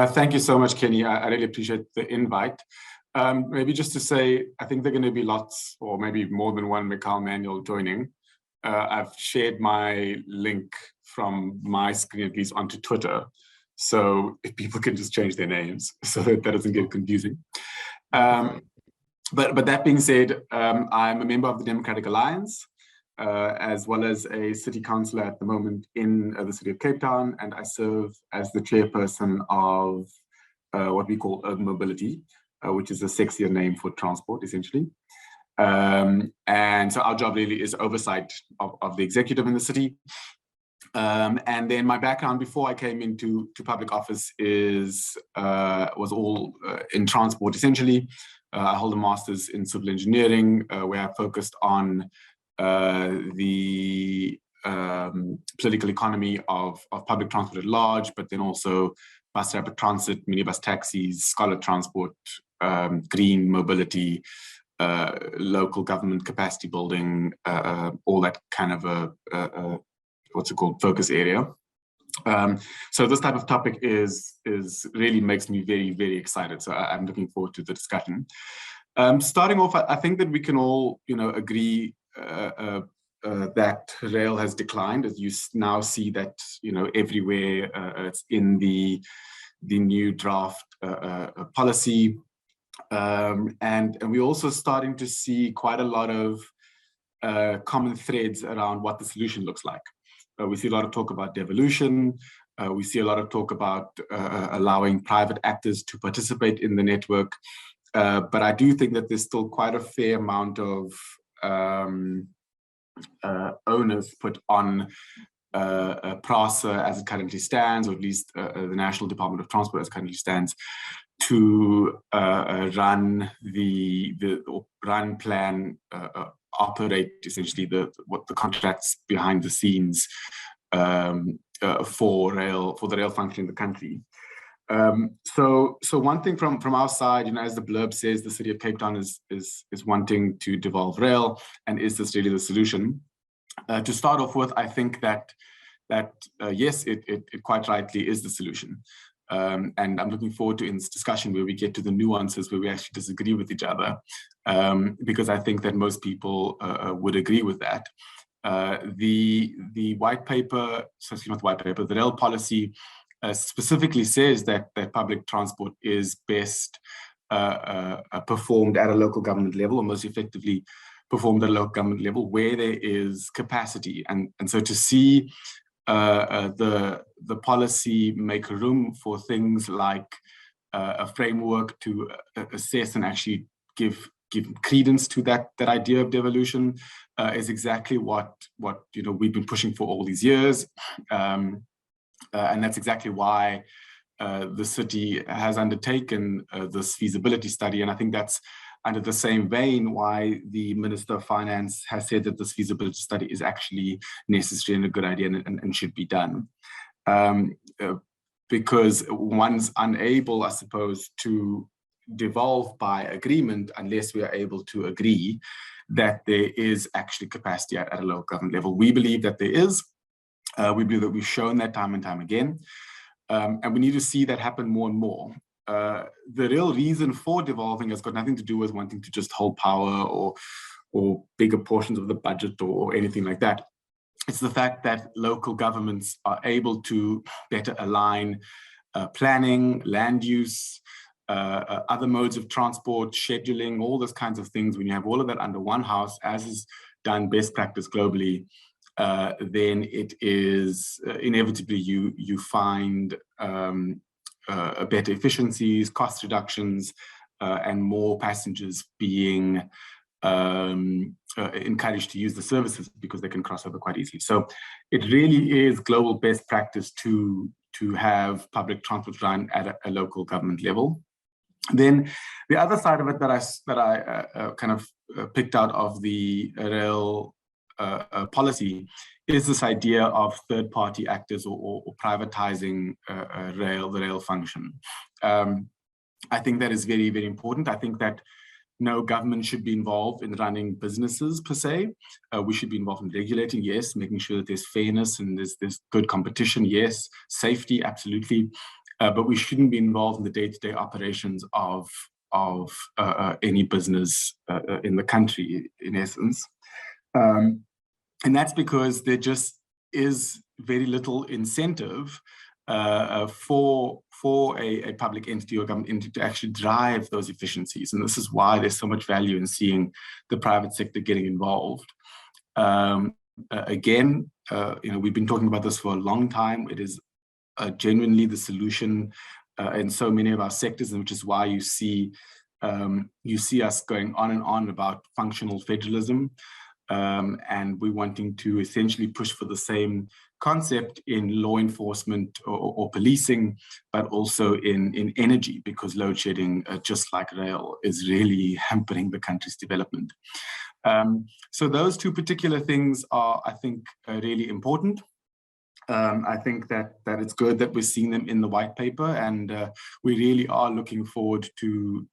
Thank you so much, Kenny. I really appreciate the invite. Maybe just to say, I think there are going to be lots, or maybe more than one Mikhail manual joining. I've shared my link from my screen, at least, onto Twitter. So if people can just change their names so that doesn't get confusing. But that being said, I'm a member of the Democratic Alliance, as well as a city councillor at the moment in the city of Cape Town, and I serve as the chairperson of what we call urban mobility, which is a sexier name for transport, essentially. And so our job really is oversight of the executive in the city. And then my background before I came into public office was all in transport, essentially. I hold a master's in civil engineering, where I focused on the political economy of public transport at large, but then also bus rapid transit, minibus taxis, scholar transport, green mobility, local government capacity building, all that kind of a what's it called, focus area. So this type of topic is really makes me very, very excited. So I'm looking forward to the discussion. Starting off, I think that we can all, agree that rail has declined, as you now see that, everywhere. It's in the new draft policy, and we're also starting to see quite a lot of common threads around what the solution looks like. We see a lot of talk about devolution. We see a lot of talk about allowing private actors to participate in the network. But I do think that there's still quite a fair amount of onus put on PRASA as it currently stands, or at least the National Department of Transport as it currently stands, to run plan, operate essentially the contracts behind the scenes for the rail function in the country. So one thing from our side, as the blurb says, the city of Cape Town is wanting to devolve rail, and is this really the solution? To start off with, I think that yes, it quite rightly is the solution. And I'm looking forward to in this discussion where we get to the nuances where we actually disagree with each other, because I think that most people would agree with that. The white paper, not the white paper, the rail policy specifically says that public transport is best performed at a local government level, or most effectively performed at a local government level where there is capacity. And so to see the policy make room for things like a framework to assess and actually give credence to that idea of devolution is exactly what we've been pushing for all these years, and that's exactly why the city has undertaken this feasibility study. And I think that's under the same vein why the Minister of Finance has said that this feasibility study is actually necessary and a good idea and should be done. Because one's unable, I suppose, to devolve by agreement unless we are able to agree that there is actually capacity at a local government level. We believe that there is. We believe that we've shown that time and time again. And we need to see that happen more and more. The real reason for devolving has got nothing to do with wanting to just hold power or bigger portions of the budget or anything like that. It's the fact that local governments are able to better align planning, land use, other modes of transport, scheduling, all those kinds of things. When you have all of that under one house, as is done best practice globally, then it is inevitably you find better efficiencies, cost reductions, and more passengers being encouraged to use the services because they can cross over quite easily. So it really is global best practice to have public transport run at a local government level. Then the other side of it that I kind of picked out of the rail policy is this idea of third-party actors or privatizing the rail function. I think that is very, very important. I think that no government should be involved in running businesses per se. We should be involved in regulating, yes, making sure that there's fairness and there's good competition, yes, safety, absolutely. But we shouldn't be involved in the day-to-day operations of any business in the country, in essence. And that's because there just is very little incentive for a public entity or government entity to actually drive those efficiencies. And this is why there's so much value in seeing the private sector getting involved. Again, we've been talking about this for a long time. It is genuinely the solution in so many of our sectors, and which is why you see us going on and on about functional federalism. And we're wanting to essentially push for the same concept in law enforcement or policing, but also in energy, because load shedding, just like rail, is really hampering the country's development. So those two particular things are, I think, really important. I think that it's good that we're seeing them in the white paper, and we really are looking forward to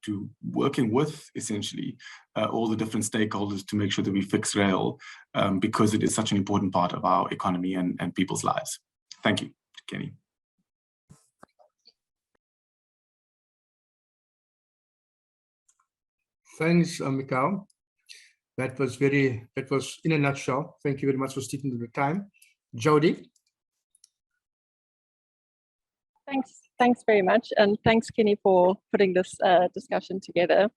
working with essentially all the different stakeholders to make sure that we fix rail, because it is such an important part of our economy and people's lives. Thank you, Kenny. Thanks, Mikhail. That was in a nutshell. Thank you very much for sticking to the time. Jody. Thanks very much, and thanks, Kenny, for putting this discussion together.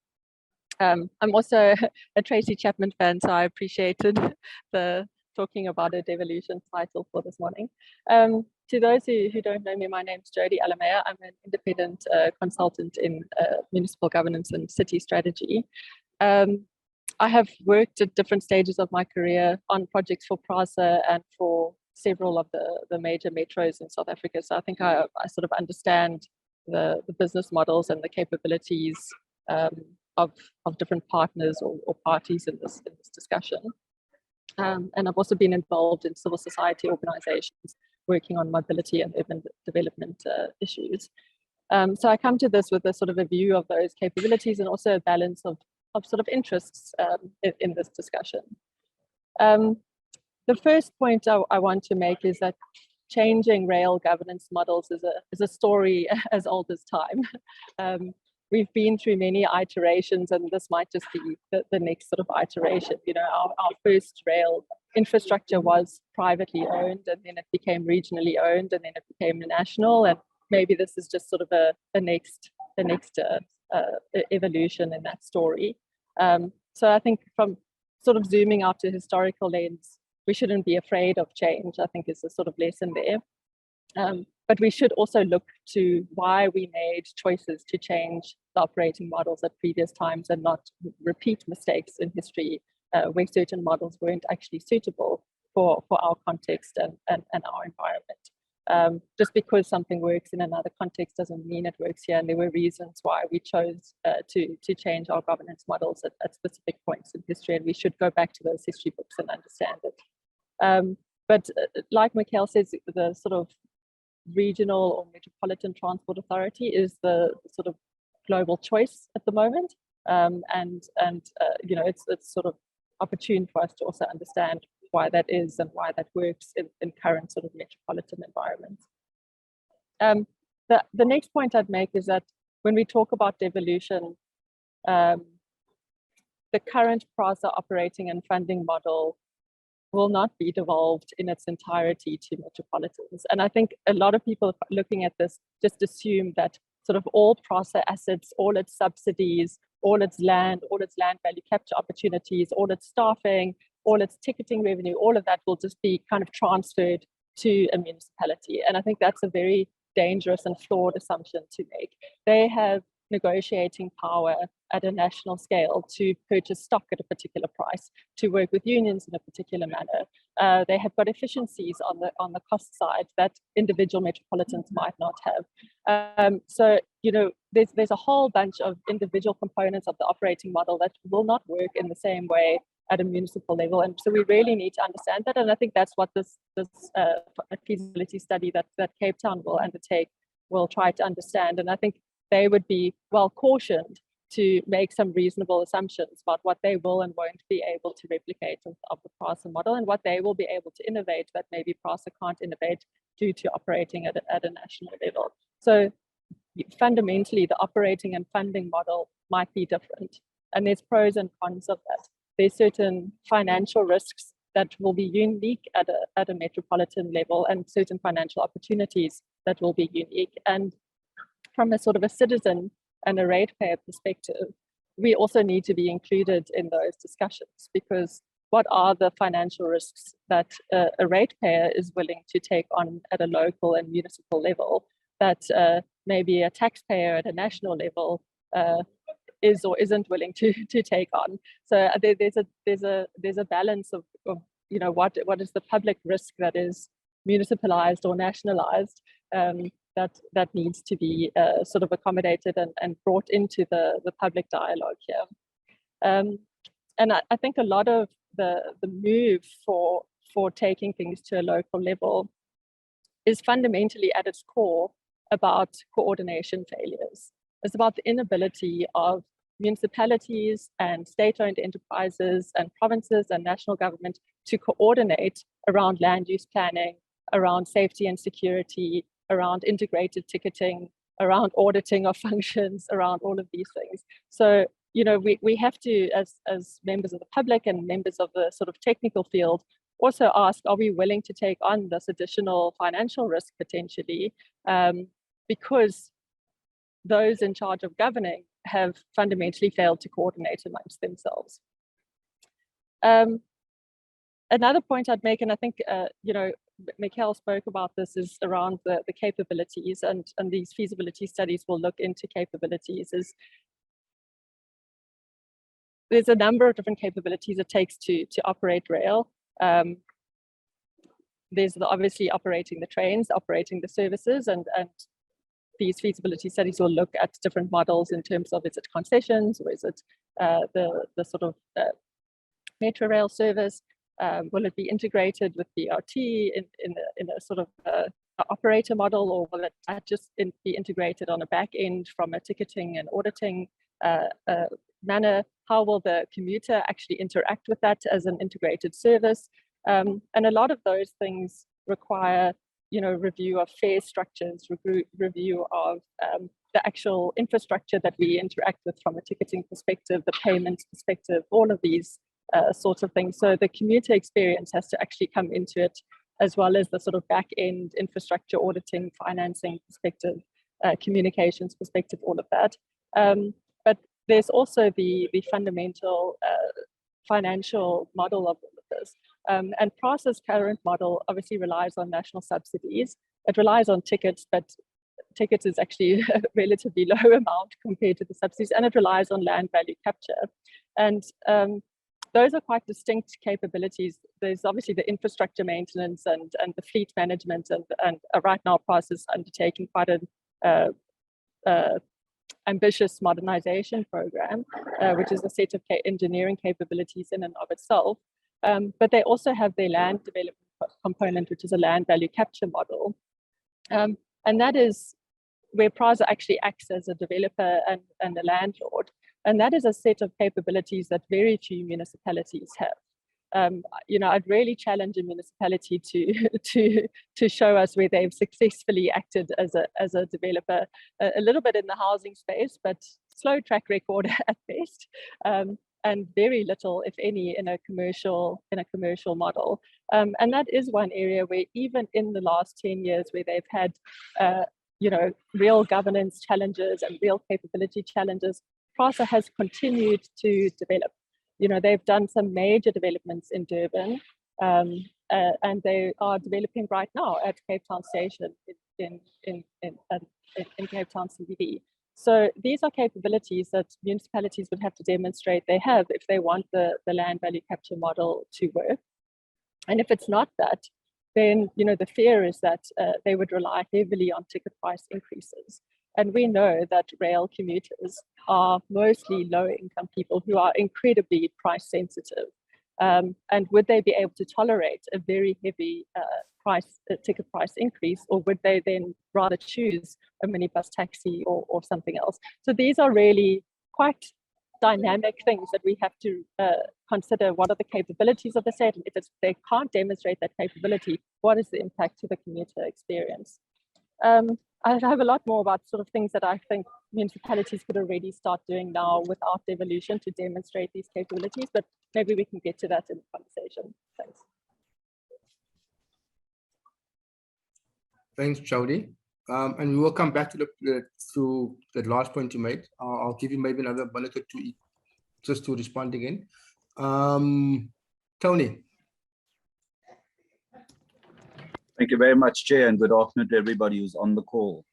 I'm also a Tracy Chapman fan, so I appreciated the talking about a devolution title for this morning. To those who don't know me, my name's Jody Alamea. I'm an independent consultant in municipal governance and city strategy. I have worked at different stages of my career on projects for PRASA and for several of the major metros in South Africa. So I think I sort of understand the business models and the capabilities of different partners or parties in this discussion. And I've also been involved in civil society organizations working on mobility and urban development issues. So I come to this with a sort of a view of those capabilities and also a balance of sort of interests in this discussion. The first point I want to make is that changing rail governance models is a story as old as time. We've been through many iterations, and this might just be the next sort of iteration. You know, our first rail infrastructure was privately owned, and then it became regionally owned, and then it became national. And maybe this is just sort of the next evolution in that story. So I think from sort of zooming out to historical lens, we shouldn't be afraid of change, I think is a sort of lesson there. But we should also look to why we made choices to change the operating models at previous times and not repeat mistakes in history where certain models weren't actually suitable for our context and our environment. Just because something works in another context doesn't mean it works here, and there were reasons why we chose to change our governance models at specific points in history, and we should go back to those history books and understand it. But like Mikhail says, the sort of regional or metropolitan transport authority is the sort of global choice at the moment, and you know, it's sort of opportune for us to also understand why that is and why that works in current sort of metropolitan environments. The next point I'd make is that when we talk about devolution, the current PRASA operating and funding model will not be devolved in its entirety to metropolitans. And I think a lot of people looking at this just assume that sort of all PRASA assets, all its subsidies, all its land value capture opportunities, all its staffing, all its ticketing revenue, all of that will just be kind of transferred to a municipality. And I think that's a very dangerous and flawed assumption to make. They have negotiating power at a national scale to purchase stock at a particular price, to work with unions in a particular manner. They have got efficiencies on the cost side that individual metropolitans might not have. So, you know, there's a whole bunch of individual components of the operating model that will not work in the same way at a municipal level. And so we really need to understand that. And I think that's what this feasibility study that Cape Town will undertake will try to understand. And I think they would be well cautioned to make some reasonable assumptions about what they will and won't be able to replicate of the PRASA model, and what they will be able to innovate that maybe PRASA can't innovate due to operating at a national level. So fundamentally, the operating and funding model might be different, and there's pros and cons of that. There's certain financial risks that will be unique at a metropolitan level, and certain financial opportunities that will be unique. And from a sort of a citizen and a ratepayer perspective, we also need to be included in those discussions, because what are the financial risks that a ratepayer is willing to take on at a local and municipal level that maybe a taxpayer at a national level is or isn't willing to take on? So there's a balance of you know, what is the public risk that is municipalized or nationalized that needs to be sort of accommodated and brought into the public dialogue here. And I think a lot of the move for taking things to a local level is fundamentally at its core about coordination failures. It's about the inability of municipalities and state-owned enterprises and provinces and national government to coordinate around land use planning, around safety and security, around integrated ticketing, around auditing of functions, around all of these things. So, you know, we have to, as members of the public and members of the sort of technical field, also ask, are we willing to take on this additional financial risk potentially? Because those in charge of governing have fundamentally failed to coordinate amongst themselves. Another point I'd make, and I think, you know, Mikhail spoke about this, is around the capabilities, and these feasibility studies will look into capabilities. There's a number of different capabilities it takes to operate rail. There's obviously operating the trains, operating the services, and these feasibility studies will look at different models in terms of, is it concessions, or is it the sort of Metrorail service? Will it be integrated with BRT in a sort of operator model, or will it just be integrated on a back end from a ticketing and auditing manner? How will the commuter actually interact with that as an integrated service? And a lot of those things require, you know, review of fare structures, review of the actual infrastructure that we interact with from a ticketing perspective, the payments perspective, all of these sorts of things. So the commuter experience has to actually come into it, as well as the sort of back end infrastructure, auditing, financing perspective, communications perspective, all of that. But there's also the fundamental financial model of all of this. And PRASA's current model obviously relies on national subsidies. It relies on tickets, but tickets is actually a relatively low amount compared to the subsidies, and it relies on land value capture. And those are quite distinct capabilities. There's obviously the infrastructure maintenance and the fleet management, and right now PRASA is undertaking quite an ambitious modernization program, which is a set of engineering capabilities in and of itself. But they also have their land development component, which is a land value capture model. And that is where PRASA actually acts as a developer and a landlord. And that is a set of capabilities that very few municipalities have. You know, I'd really challenge a municipality to show us where they've successfully acted as a developer, a little bit in the housing space, but slow track record at best, and very little, if any, in a commercial model. And that is one area where even in the last 10 years, where they've had you know, real governance challenges and real capability challenges, PRASA has continued to develop. You know, they've done some major developments in Durban, and they are developing right now at Cape Town Station in Cape Town CBD. So these are capabilities that municipalities would have to demonstrate they have if they want the land value capture model to work. And if it's not that, then, you know, the fear is that they would rely heavily on ticket price increases. And we know that rail commuters are mostly low-income people who are incredibly price sensitive. And would they be able to tolerate a very heavy ticket price increase, or would they then rather choose a minibus taxi or something else? So these are really quite dynamic things that we have to consider. What are the capabilities of the state? And if they can't demonstrate that capability, what is the impact to the commuter experience? I have a lot more about sort of things that I think municipalities could already start doing now without devolution to demonstrate these capabilities, but maybe we can get to that in the conversation. Thanks. Thanks, Jody. And we will come back to the last point you made. I'll give you maybe another minute or two just to respond again. Tony. Thank you very much, Chair, and good afternoon to everybody who's on the call.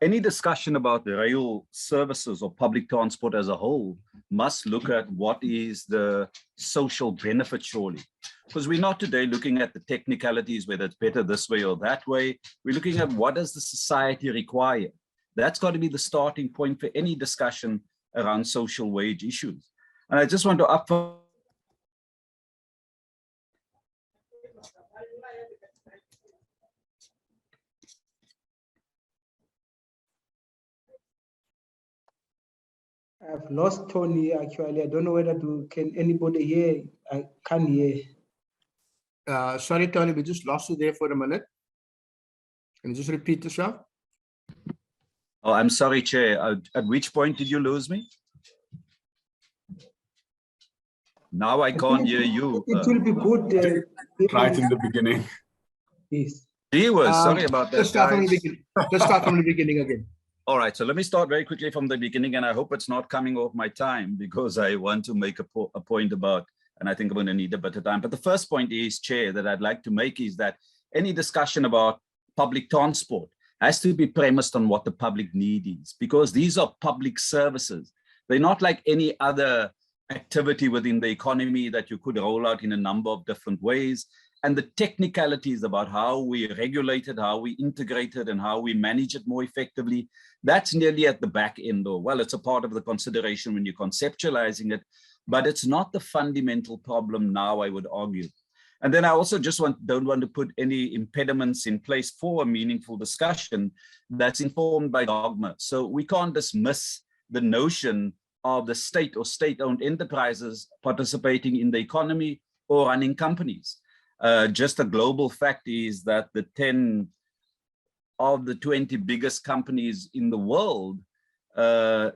Any discussion about the rail services or public transport as a whole must look at what is the social benefit, surely. Because we're not today looking at the technicalities, whether it's better this way or that way. We're looking at what does the society require. That's got to be the starting point for any discussion around social wage issues. And I just want to I've lost Tony actually. I don't know whether can anybody hear? I can't hear. Sorry, Tony, we just lost you there for a minute. Can you just repeat yourself? Oh, I'm sorry, Chair. At which point did you lose me? Now I can't hear you. It will be good. Right in the beginning. Yes. Sorry about that. Let's start from the beginning. Let's start from the beginning again. All right, so let me start very quickly from the beginning, and I hope it's not coming off my time because I want to make a point about, and I think I'm going to need a bit of time. But the first point is, Chair, that I'd like to make is that any discussion about public transport has to be premised on what the public need is, because these are public services. They're not like any other activity within the economy that you could roll out in a number of different ways. And the technicalities about how we regulate it, how we integrate it, and how we manage it more effectively, that's nearly at the back end, or well, it's a part of the consideration when you're conceptualizing it, but it's not the fundamental problem now, I would argue. And then I also just don't want to put any impediments in place for a meaningful discussion that's informed by dogma. So we can't dismiss the notion of the state or state-owned enterprises participating in the economy or running companies. Just a global fact is that the 10 of the 20 biggest companies in the world, 10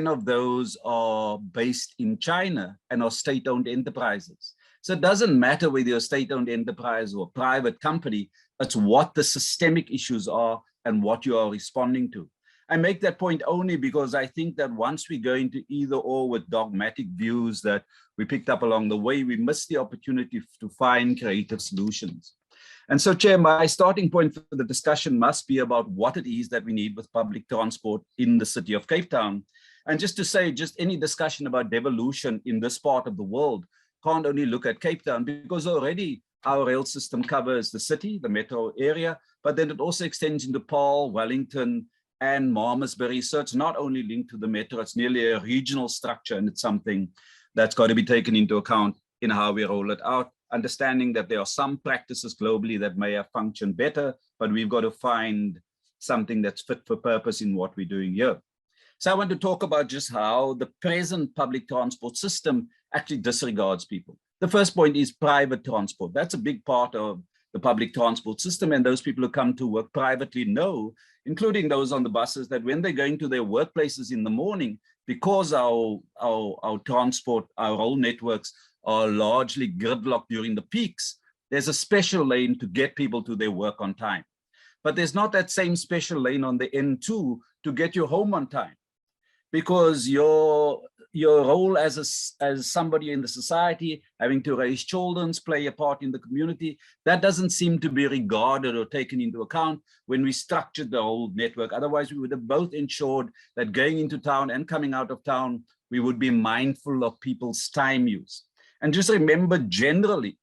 of those are based in China and are state-owned enterprises. So it doesn't matter whether you're a state-owned enterprise or a private company, it's what the systemic issues are and what you are responding to. I make that point only because I think that once we go into either or with dogmatic views that we picked up along the way, we miss the opportunity to find creative solutions. And so, Chair, my starting point for the discussion must be about what it is that we need with public transport in the city of Cape Town. And just to say, just any discussion about devolution in this part of the world can't only look at Cape Town, because already our rail system covers the city, the metro area, but then it also extends into Paarl, Wellington, and Malmesbury. So it's not only linked to the metro, it's nearly a regional structure, and it's something that's got to be taken into account in how we roll it out, understanding that there are some practices globally that may have functioned better, but we've got to find something that's fit for purpose in what we're doing here. So I want to talk about just how the present public transport system actually disregards people. The first point is private transport. That's a big part of the public transport system, and those people who come to work privately know, including those on the buses, that when they're going to their workplaces in the morning, because our transport, our rail networks are largely gridlocked during the peaks, there's a special lane to get people to their work on time. But there's not that same special lane on the N2 to get you home on time, because your role as somebody in the society, having to raise children, play a part in the community, that doesn't seem to be regarded or taken into account when we structured the whole network. Otherwise, we would have both ensured that going into town and coming out of town, we would be mindful of people's time use. And just remember, generally,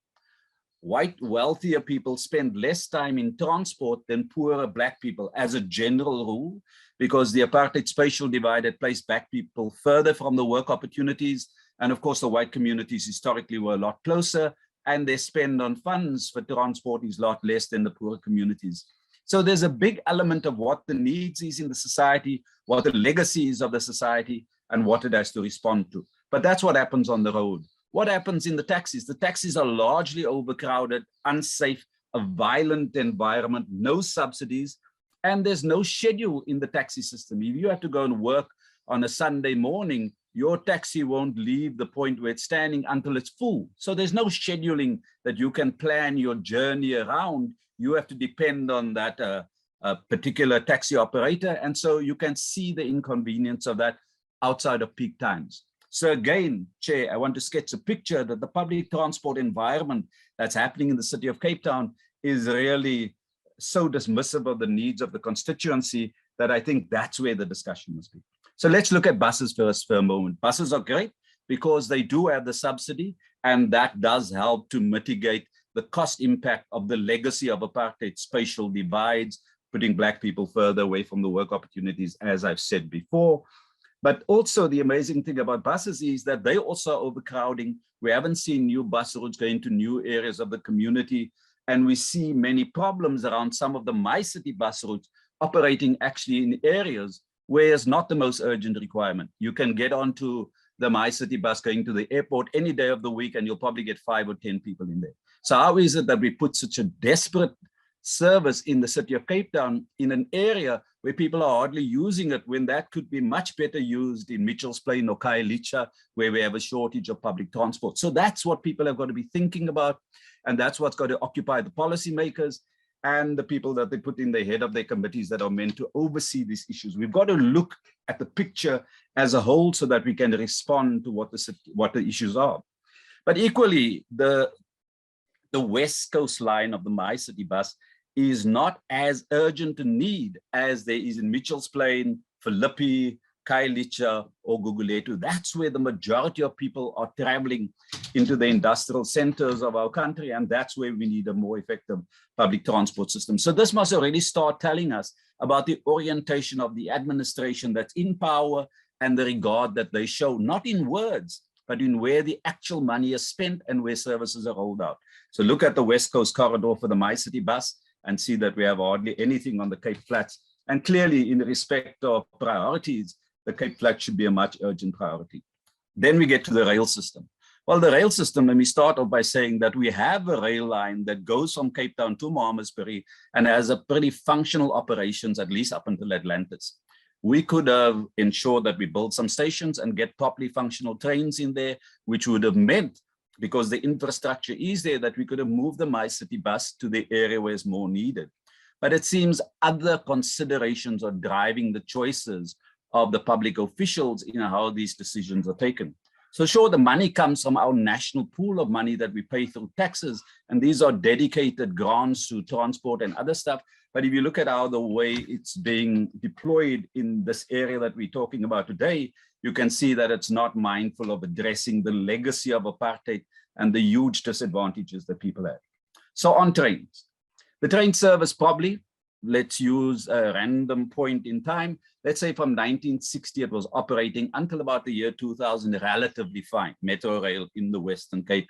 white, wealthier people spend less time in transport than poorer Black people as a general rule, because the apartheid spatial divide had placed Black people further from the work opportunities. And of course, the white communities historically were a lot closer, and their spend on funds for transport is a lot less than the poorer communities. So there's a big element of what the needs is in the society, what the legacy is of the society, and what it has to respond to. But that's what happens on the road. What happens in the taxis? The taxis are largely overcrowded, unsafe, a violent environment, no subsidies, and there's no schedule in the taxi system. If you have to go and work on a Sunday morning, your taxi won't leave the point where it's standing until it's full. So there's no scheduling that you can plan your journey around. You have to depend on that particular taxi operator. And so you can see the inconvenience of that outside of peak times. So again, Chair, I want to sketch a picture that the public transport environment that's happening in the city of Cape Town is really so dismissive of the needs of the constituency that I think that's where the discussion must be. So let's look at buses first for a moment. Buses are great because they do have the subsidy, and that does help to mitigate the cost impact of the legacy of apartheid, spatial divides, putting Black people further away from the work opportunities, as I've said before. But also the amazing thing about buses is that they also are overcrowding. We haven't seen new bus routes going to new areas of the community. And we see many problems around some of the My City bus routes operating actually in areas where it's not the most urgent requirement. You can get onto the My City bus going to the airport any day of the week, and you'll probably get 5 or 10 people in there. So how is it that we put such a desperate service in the city of Cape Town in an area where people are hardly using it, when that could be much better used in Mitchell's Plain or Khayelitsha, where we have a shortage of public transport? So that's what people have got to be thinking about. And that's what's got to occupy the policymakers and the people that they put in the head of their committees that are meant to oversee these issues. We've got to look at the picture as a whole so that we can respond to what the issues are. But equally, the West Coast line of the My City bus is not as urgent a need as there is in Mitchell's Plain, Philippi, Khayelitsha, or Gugulethu. That's where the majority of people are traveling into the industrial centers of our country, and that's where we need a more effective public transport system. So this must already start telling us about the orientation of the administration that's in power and the regard that they show, not in words, but in where the actual money is spent and where services are rolled out. So look at the West Coast corridor for the My City bus and see that we have hardly anything on the Cape Flats. And clearly, in respect of priorities, the Cape Flats should be a much urgent priority. Then we get to the rail system. Well, the rail system, let me start off by saying that we have a rail line that goes from Cape Town to Mohammedsbury and has a pretty functional operations, at least up until Atlantis. We could have ensured that we build some stations and get properly functional trains in there, which would have meant, because the infrastructure is there, that we could have moved the My City bus to the area where it's more needed. But it seems other considerations are driving the choices of the public officials in how these decisions are taken. So sure, the money comes from our national pool of money that we pay through taxes, and these are dedicated grants to transport and other stuff. But if you look at how the way it's being deployed in this area that we're talking about today, you can see that it's not mindful of addressing the legacy of apartheid and the huge disadvantages that people have. So on trains, the train service probably, let's use a random point in time. Let's say from 1960, it was operating until about the year 2000, relatively fine. Metrorail in the Western Cape,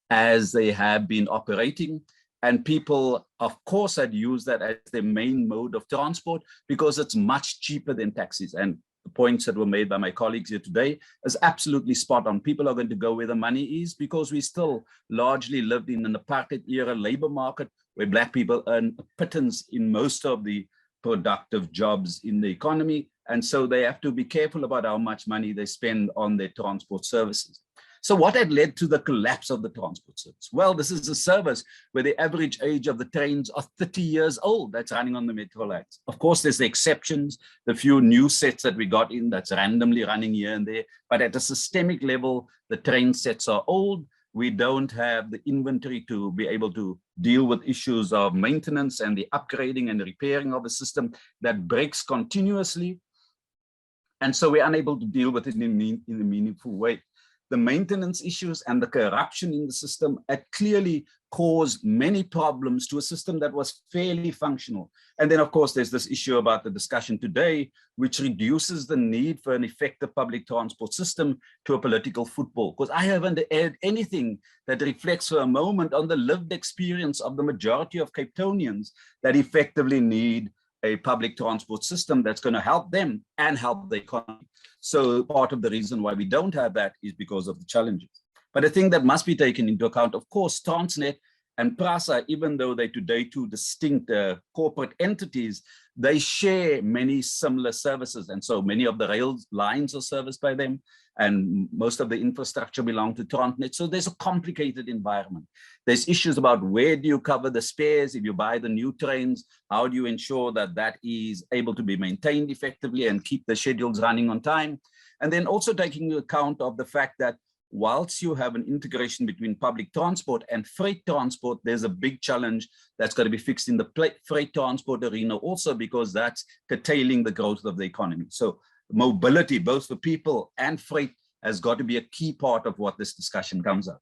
as they have been operating. And people, of course, had used that as their main mode of transport because it's much cheaper than taxis. And the points that were made by my colleagues here today is absolutely spot on. People are going to go where the money is because we still largely lived in an apartheid era labor market where Black people earn a pittance in most of the productive jobs in the economy. And so they have to be careful about how much money they spend on their transport services. So what had led to the collapse of the transport service? Well, this is a service where the average age of the trains are 30 years old that's running on the metro lines. Of course, there's the exceptions, the few new sets that we got in that's randomly running here and there. But at a systemic level, the train sets are old. We don't have the inventory to be able to deal with issues of maintenance and the upgrading and the repairing of a system that breaks continuously. And so we're unable to deal with it in a meaningful way. the maintenance issues and the corruption in the system had clearly caused many problems to a system that was fairly functional. And then, of course, there's this issue about the discussion today, which reduces the need for an effective public transport system to a political football. Because I haven't aired anything that reflects for a moment on the lived experience of the majority of Cape Townians that effectively need a public transport system that's going to help them and help the economy. So part of the reason why we don't have that is because of the challenges. But I think that must be taken into account. Of course, Transnet and PRASA, even though they're today two distinct corporate entities, they share many similar services. And so many of the rail lines are serviced by them, and most of the infrastructure belong to Transnet. So there's a complicated environment. There's issues about where do you cover the spares if you buy the new trains? How do you ensure that that is able to be maintained effectively and keep the schedules running on time? And then also taking into account of the fact that whilst you have an integration between public transport and freight transport, there's a big challenge that's got to be fixed in the freight transport arena also, because that's curtailing the growth of the economy. So mobility, both for people and freight, has got to be a key part of what this discussion comes up.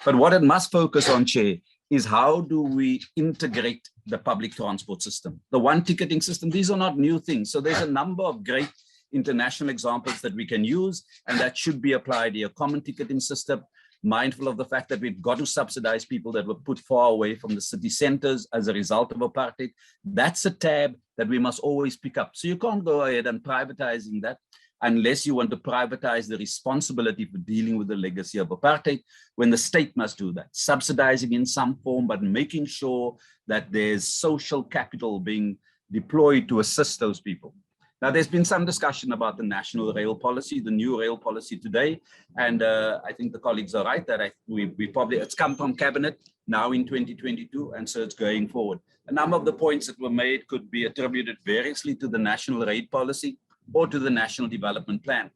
But what it must focus on, Chair, is how do we integrate the public transport system? The one ticketing system, these are not new things. So there's a number of great international examples that we can use, and that should be applied here. Common ticketing system, mindful of the fact that we've got to subsidize people that were put far away from the city centers as a result of apartheid. That's a tab that we must always pick up. So you can't go ahead and privatizing that unless you want to privatize the responsibility for dealing with the legacy of apartheid, when the state must do that, subsidizing in some form, but making sure that there's social capital being deployed to assist those people. Now, there's been some discussion about the national rail policy, the new rail policy today, and I think the colleagues are right that it's come from cabinet now in 2022, and so it's going forward. A number of the points that were made could be attributed variously to the national rail policy or to the national development plan.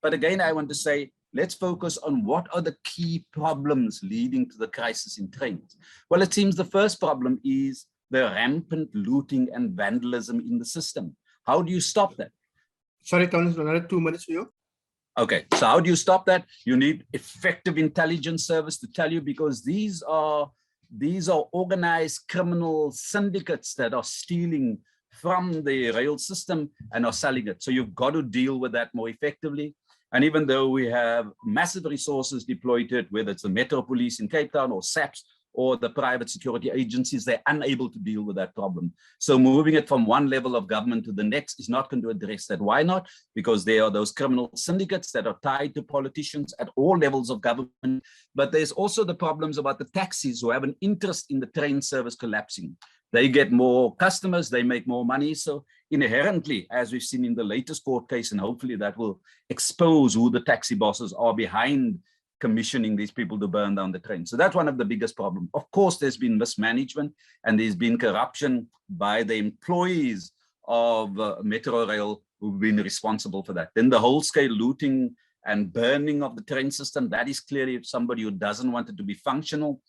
But again, I want to say, let's focus on what are the key problems leading to the crisis in trains. Well, it seems the first problem is the rampant looting and vandalism in the system. How do you stop that? Sorry, Tony, another 2 minutes for you. Okay, so how do you stop that? You need effective intelligence service to tell you, because these are organized criminal syndicates that are stealing from the rail system and are selling it. So you've got to deal with that more effectively. And even though we have massive resources deployed to it, whether it's the Metro Police in Cape Town or SAPS, or the private security agencies, they're unable to deal with that problem. So moving it from one level of government to the next is not going to address that. Why not? Because there are those criminal syndicates that are tied to politicians at all levels of government. But there's also the problems about the taxis who have an interest in the train service collapsing. They get more customers, they make more money. So inherently, as we've seen in the latest court case, and hopefully that will expose who the taxi bosses are behind commissioning these people to burn down the train. So that's one of the biggest problems. Of course, there's been mismanagement and there's been corruption by the employees of Metrorail who've been responsible for that. Then the whole-scale looting and burning of the train system, that is clearly somebody who doesn't want it to be functional.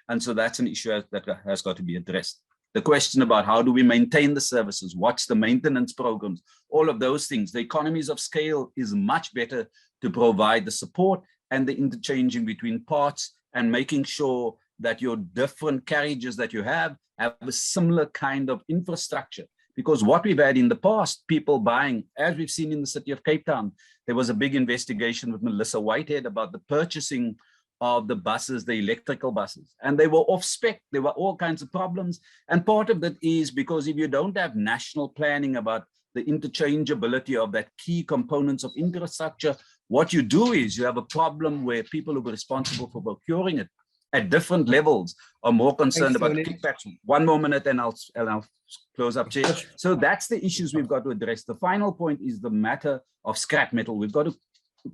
And so that's an issue that has got to be addressed. The question about how do we maintain the services, what's the maintenance programs, all of those things. The economies of scale is much better to provide the support and the interchanging between parts and making sure that your different carriages that you have a similar kind of infrastructure. Because what we've had in the past, people buying, as we've seen in the city of Cape Town, there was a big investigation with Melissa Whitehead about the purchasing of the buses, the electrical buses, and they were off spec. There were all kinds of problems. And part of that is because if you don't have national planning about the interchangeability of that key components of infrastructure, what you do is you have a problem where people who are responsible for procuring it at different levels are more concerned about kickbacks. One more minute and I'll close up, Chair. So that's the issues we've got to address. The final point is the matter of scrap metal. We've got to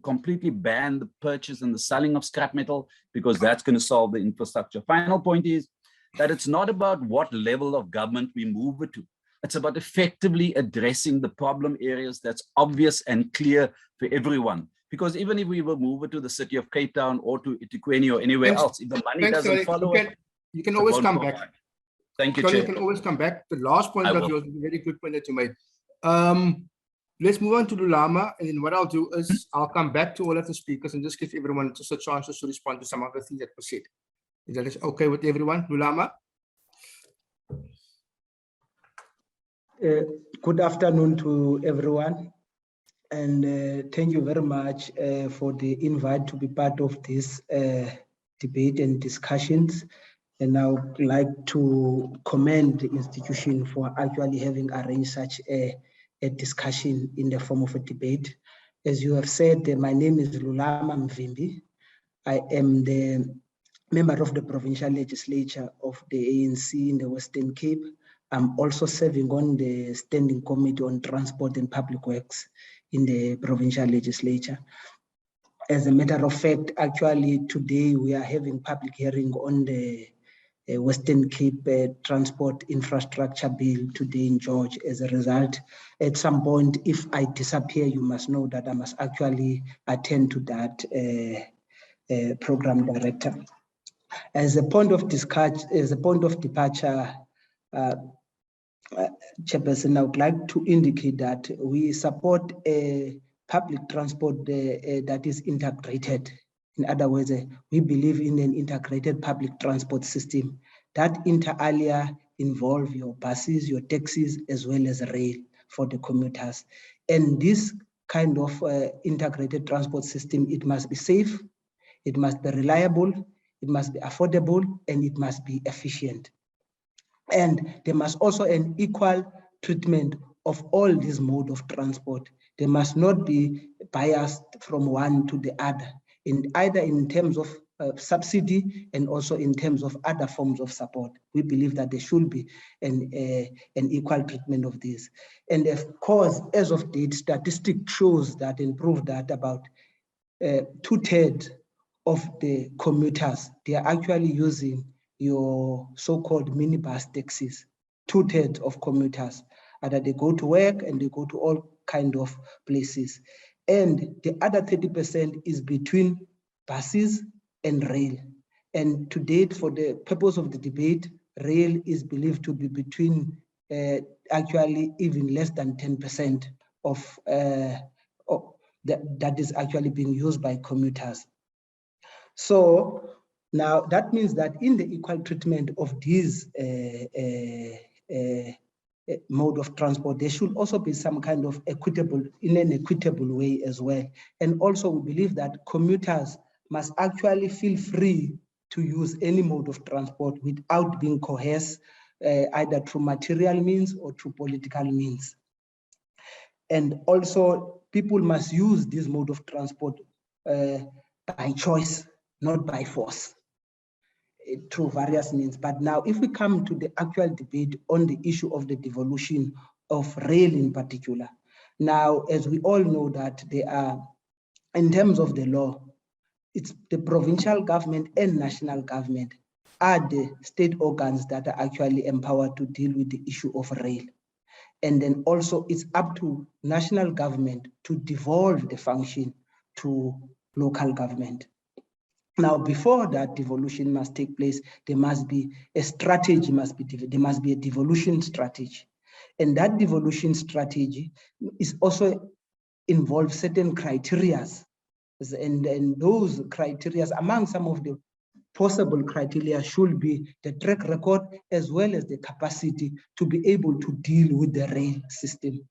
completely ban the purchase and the selling of scrap metal, because that's going to solve the infrastructure. Final point is that it's not about what level of government we move it to. It's about effectively addressing the problem areas that's obvious and clear for everyone. Because even if we will move it to the city of Cape Town or to eThekwini or anywhere else, if the money doesn't follow it, you can always come back. Thank you, Chair. You can always come back. The last point that was a very good point that you made. let's move on to Lulama, and then what I'll do is I'll come back to all of the speakers and just give everyone just a chance to respond to some of the things that were said. Is that okay with everyone? Lulama? Good afternoon to everyone, and thank you very much for the invite to be part of this debate and discussions. And I would like to commend the institution for actually having arranged such a discussion in the form of a debate. As you have said, my name is Lulama Mvimbi. I am the member of the provincial legislature of the ANC in the Western Cape. I'm also serving on the Standing Committee on Transport and Public Works in the provincial legislature. As a matter of fact, actually today we are having public hearing on the Western Cape Transport Infrastructure Bill today in George. As a result, at some point, if I disappear, you must know that I must actually attend to that program director. As a point of departure, Chairperson, I would like to indicate that we support a public transport that is integrated. In other words, we believe in an integrated public transport system that inter alia involve your buses, your taxis, as well as rail for the commuters. And this kind of integrated transport system, it must be safe, it must be reliable, it must be affordable, and it must be efficient. And there must also an equal treatment of all these modes of transport. They must not be biased from one to the other, either in terms of subsidy and also in terms of other forms of support. We believe that there should be an equal treatment of this. And of course, as of date, statistics shows that and prove that about 2/3 of the commuters, they are actually using your so-called minibus taxis. 2/3 of commuters, either they go to work and they go to all kinds of places. And the other 30% is between buses and rail. And to date, for the purpose of the debate, rail is believed to be between actually even less than 10% of that is actually being used by commuters. So now that means that in the equal treatment of these mode of transport, there should also be some kind of in an equitable way as well. And also we believe that commuters must actually feel free to use any mode of transport without being coerced, either through material means or through political means. And also people must use this mode of transport by choice, not by force, through various means. But now, if we come to the actual debate on the issue of the devolution of rail in particular, now, as we all know that they are, in terms of the law, it's the provincial government and national government are the state organs that are actually empowered to deal with the issue of rail. And then also it's up to national government to devolve the function to local government. Now, before that devolution must take place, there must be a strategy, there must be a devolution strategy. And that devolution strategy is also involves certain criteria. And those criteria, among some of the possible criteria, should be the track record as well as the capacity to be able to deal with the rail system.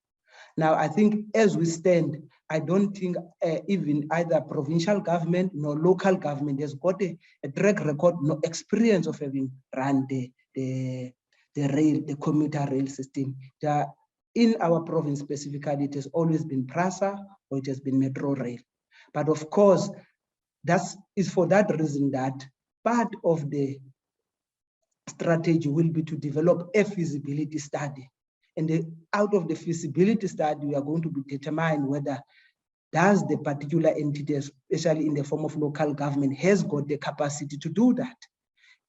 Now, I think as we stand, I don't think even either provincial government nor local government has got a track record, no experience of having run the commuter rail system. In our province specifically, it has always been PRASA or it has been Metrorail. But of course, that is for that reason that part of the strategy will be to develop a feasibility study. And out of the feasibility study, we are going to determine whether does the particular entity, especially in the form of local government, has got the capacity to do that.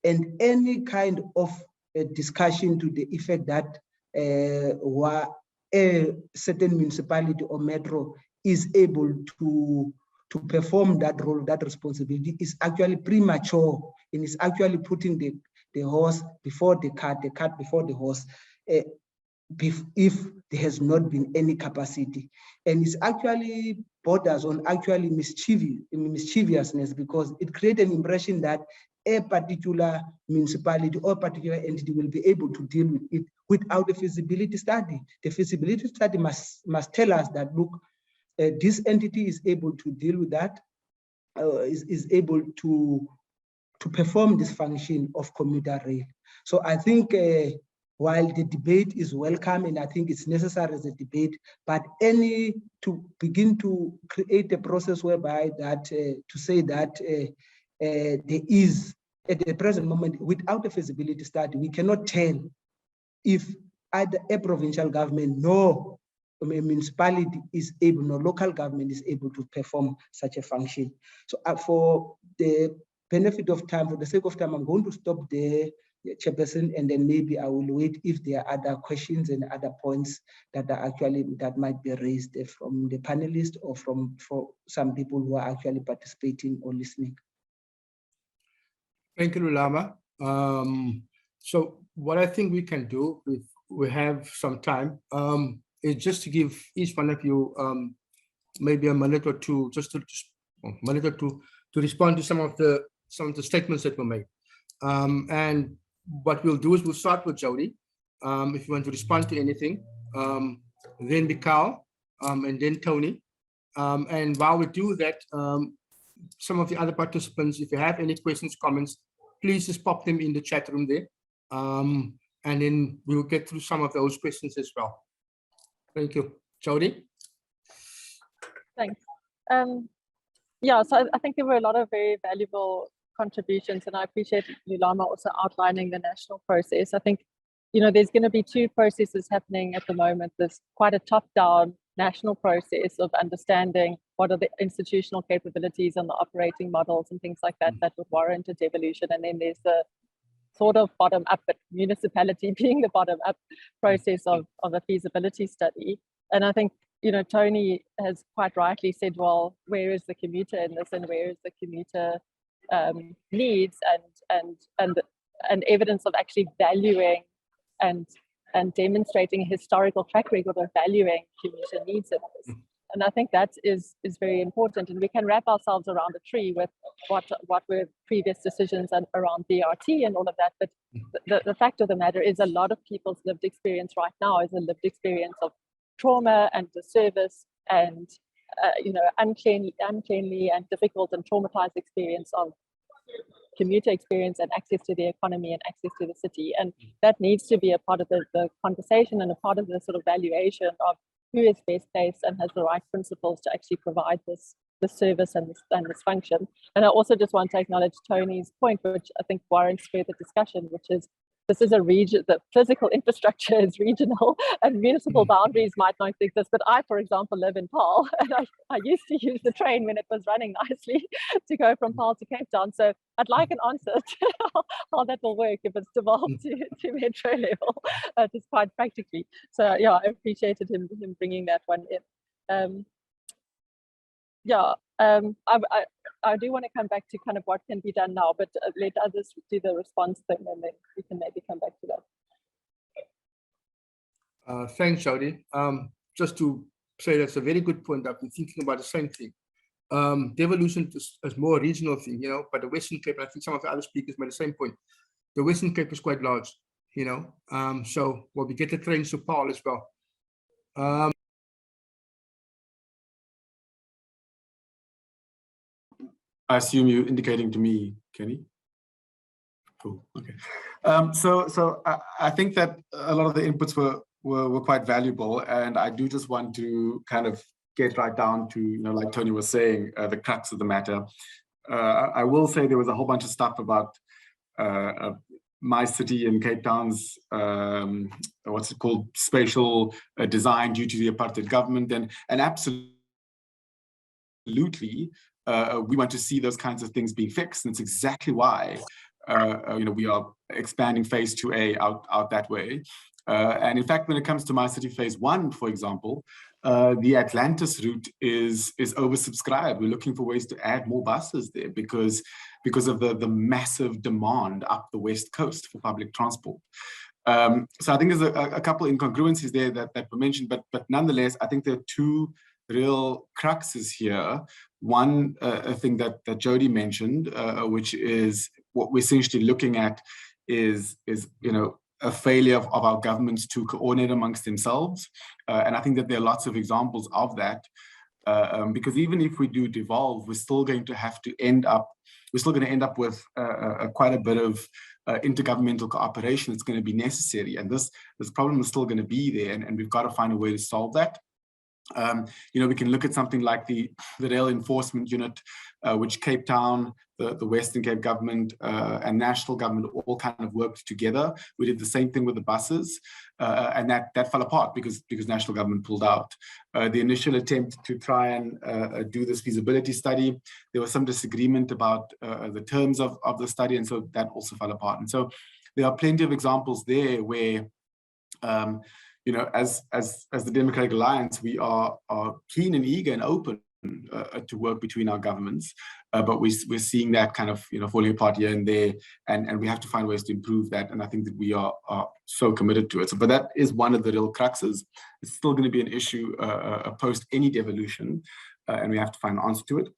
And any kind of discussion to the effect that a certain municipality or metro is able to perform that role, that responsibility, is actually premature and is actually putting the horse before the cart before the horse. if there has not been any capacity. And it's actually borders on actually mischievousness, because it creates an impression that a particular municipality or particular entity will be able to deal with it without a feasibility study. The feasibility study must tell us that, look, this entity is able to deal with that, is able to perform this function of commuter rail. So I think while the debate is welcome, and I think it's necessary as a debate, but to begin to create a process whereby that, to say that there is, at the present moment, without a feasibility study, we cannot tell if either a provincial government nor a municipality is able, nor local government is able to perform such a function. So for the benefit of time, for the sake of time, I'm going to stop there, Chairperson, and then maybe I will wait if there are other questions and other points that are actually, that might be raised from the panelists or for some people who are actually participating or listening. Thank you, Lulama. So what I think we can do, if we have some time, is just to give each one of you maybe a minute or two, to respond to some of the statements that were made. And what we'll do is we'll start with Jody, if you want to respond to anything, then Mikal, and then Tony. And while we do that, some of the other participants, if you have any questions, comments, please just pop them in the chat room there. And then we'll get through some of those questions as well. Thank you. Jody? Thanks. Yeah, so I think there were a lot of very valuable contributions, and I appreciate Lulama also outlining the national process. I think, there's going to be two processes happening at the moment. There's quite a top-down national process of understanding what are the institutional capabilities and the operating models and things like that that would warrant a devolution. And then there's the sort of bottom-up, but municipality being the bottom-up process of a feasibility study. And I think, Tony has quite rightly said, well, where is the commuter in this, and where is the commuter needs and evidence of actually valuing and demonstrating a historical track record of valuing commuter needs in this. And I think that is very important, and we can wrap ourselves around a tree with what were previous decisions around BRT and all of that. But the fact of the matter is, a lot of people's lived experience right now is a lived experience of trauma and disservice and uncleanly and difficult and traumatized experience of commuter experience and access to the economy and access to the city. And that needs to be a part of the conversation and a part of the sort of valuation of who is best placed and has the right principles to actually provide this service and this function. And I also just want to acknowledge Tony's point, which I think warrants further discussion, which is this is a region, the physical infrastructure is regional and municipal boundaries might not exist. But I, for example, live in Paarl, and I used to use the train when it was running nicely to go from Paarl to Cape Town. So I'd like an answer to how that will work if it's devolved to metro level, just quite practically. So yeah, I appreciated him bringing that one in. I do want to come back to kind of what can be done now, but let others do the response thing, and then we can maybe come back to that. Thanks, Jody. Just to say, that's a very good point. I've been thinking about the same thing. Devolution is more regional thing, but the Western Cape, I think some of the other speakers made the same point. The Western Cape is quite large, so we get the trains to Paarl as well. I assume you're indicating to me, Kenny? Cool, okay. So I think that a lot of the inputs were quite valuable, and I do just want to kind of get right down to, like Tony was saying, the crux of the matter. I will say there was a whole bunch of stuff about my city and Cape Town's, what's it called, spatial design due to the apartheid government, and absolutely, we want to see those kinds of things being fixed, and it's exactly why we are expanding phase 2A out that way. And in fact, when it comes to my city phase 1, for example, the Atlantis route is oversubscribed. We're looking for ways to add more buses there because of the massive demand up the West Coast for public transport. So I think there's a couple incongruencies there that were mentioned, but nonetheless, I think there are two real cruxes here. One thing that Jody mentioned, which is what we're essentially looking at is a failure of our governments to coordinate amongst themselves. And I think that there are lots of examples of that, because even if we do devolve, we're still going to end up with quite a bit of intergovernmental cooperation that's going to be necessary. And this problem is still going to be there, and we've got to find a way to solve that. We can look at something like the rail enforcement unit, which Cape Town, the Western Cape government, and national government all kind of worked together. We did the same thing with the buses, and that fell apart because national government pulled out. The initial attempt to try and do this feasibility study, there was some disagreement about the terms of the study, and so that also fell apart. And so there are plenty of examples there where as the Democratic Alliance, we are keen and eager and open to work between our governments, but we're seeing that kind of falling apart here and there, and we have to find ways to improve that. And I think that we are so committed to it. So, but that is one of the real cruxes. It's still going to be an issue post any devolution, and we have to find an answer to it.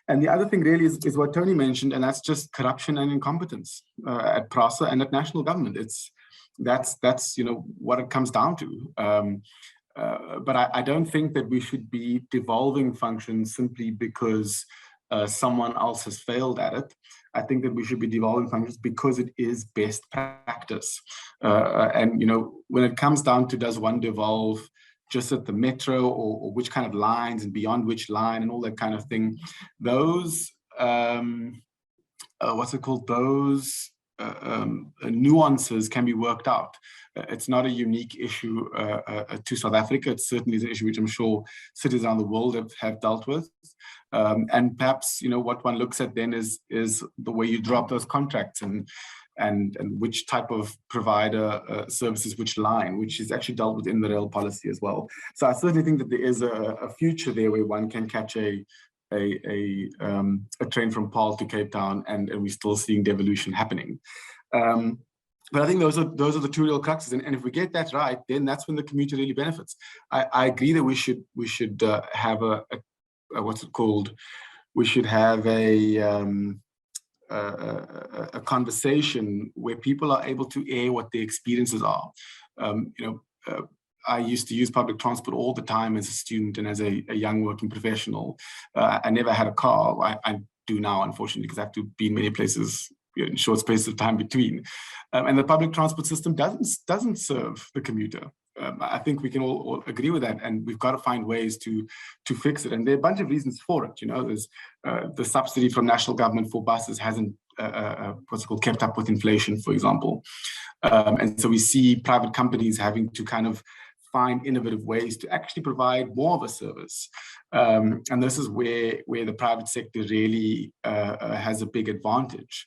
And the other thing really is what Tony mentioned, and that's just corruption and incompetence at PRASA and at national government. That's what it comes down to. But I don't think that we should be devolving functions simply because someone else has failed at it. I think that we should be devolving functions because it is best practice. And when it comes down to does one devolve just at the metro or which kind of lines and beyond which line and all that kind of thing, those those nuances can be worked out. It's not a unique issue to South Africa. It certainly is an issue which I'm sure cities around the world have dealt with. And perhaps what one looks at then is the way you drop those contracts and which type of provider services which line, which is actually dealt with in the rail policy as well. So I certainly think that there is a future there where one can catch a train from Paarl to Cape Town, and we're still seeing devolution happening. But I think those are the two real cruxes, and if we get that right, then that's when the commuter really benefits. I agree that we should have a what's it called? We should have a conversation where people are able to air what their experiences are. I used to use public transport all the time as a student and as a young working professional. I never had a car. I do now, unfortunately, because I have to be in many places in short spaces of time between. And the public transport system doesn't serve the commuter. I think we can all agree with that, and we've got to find ways to fix it. And there are a bunch of reasons for it. There's the subsidy from national government for buses hasn't kept up with inflation, for example. And so we see private companies having to kind of find innovative ways to actually provide more of a service. And this is where the private sector really has a big advantage.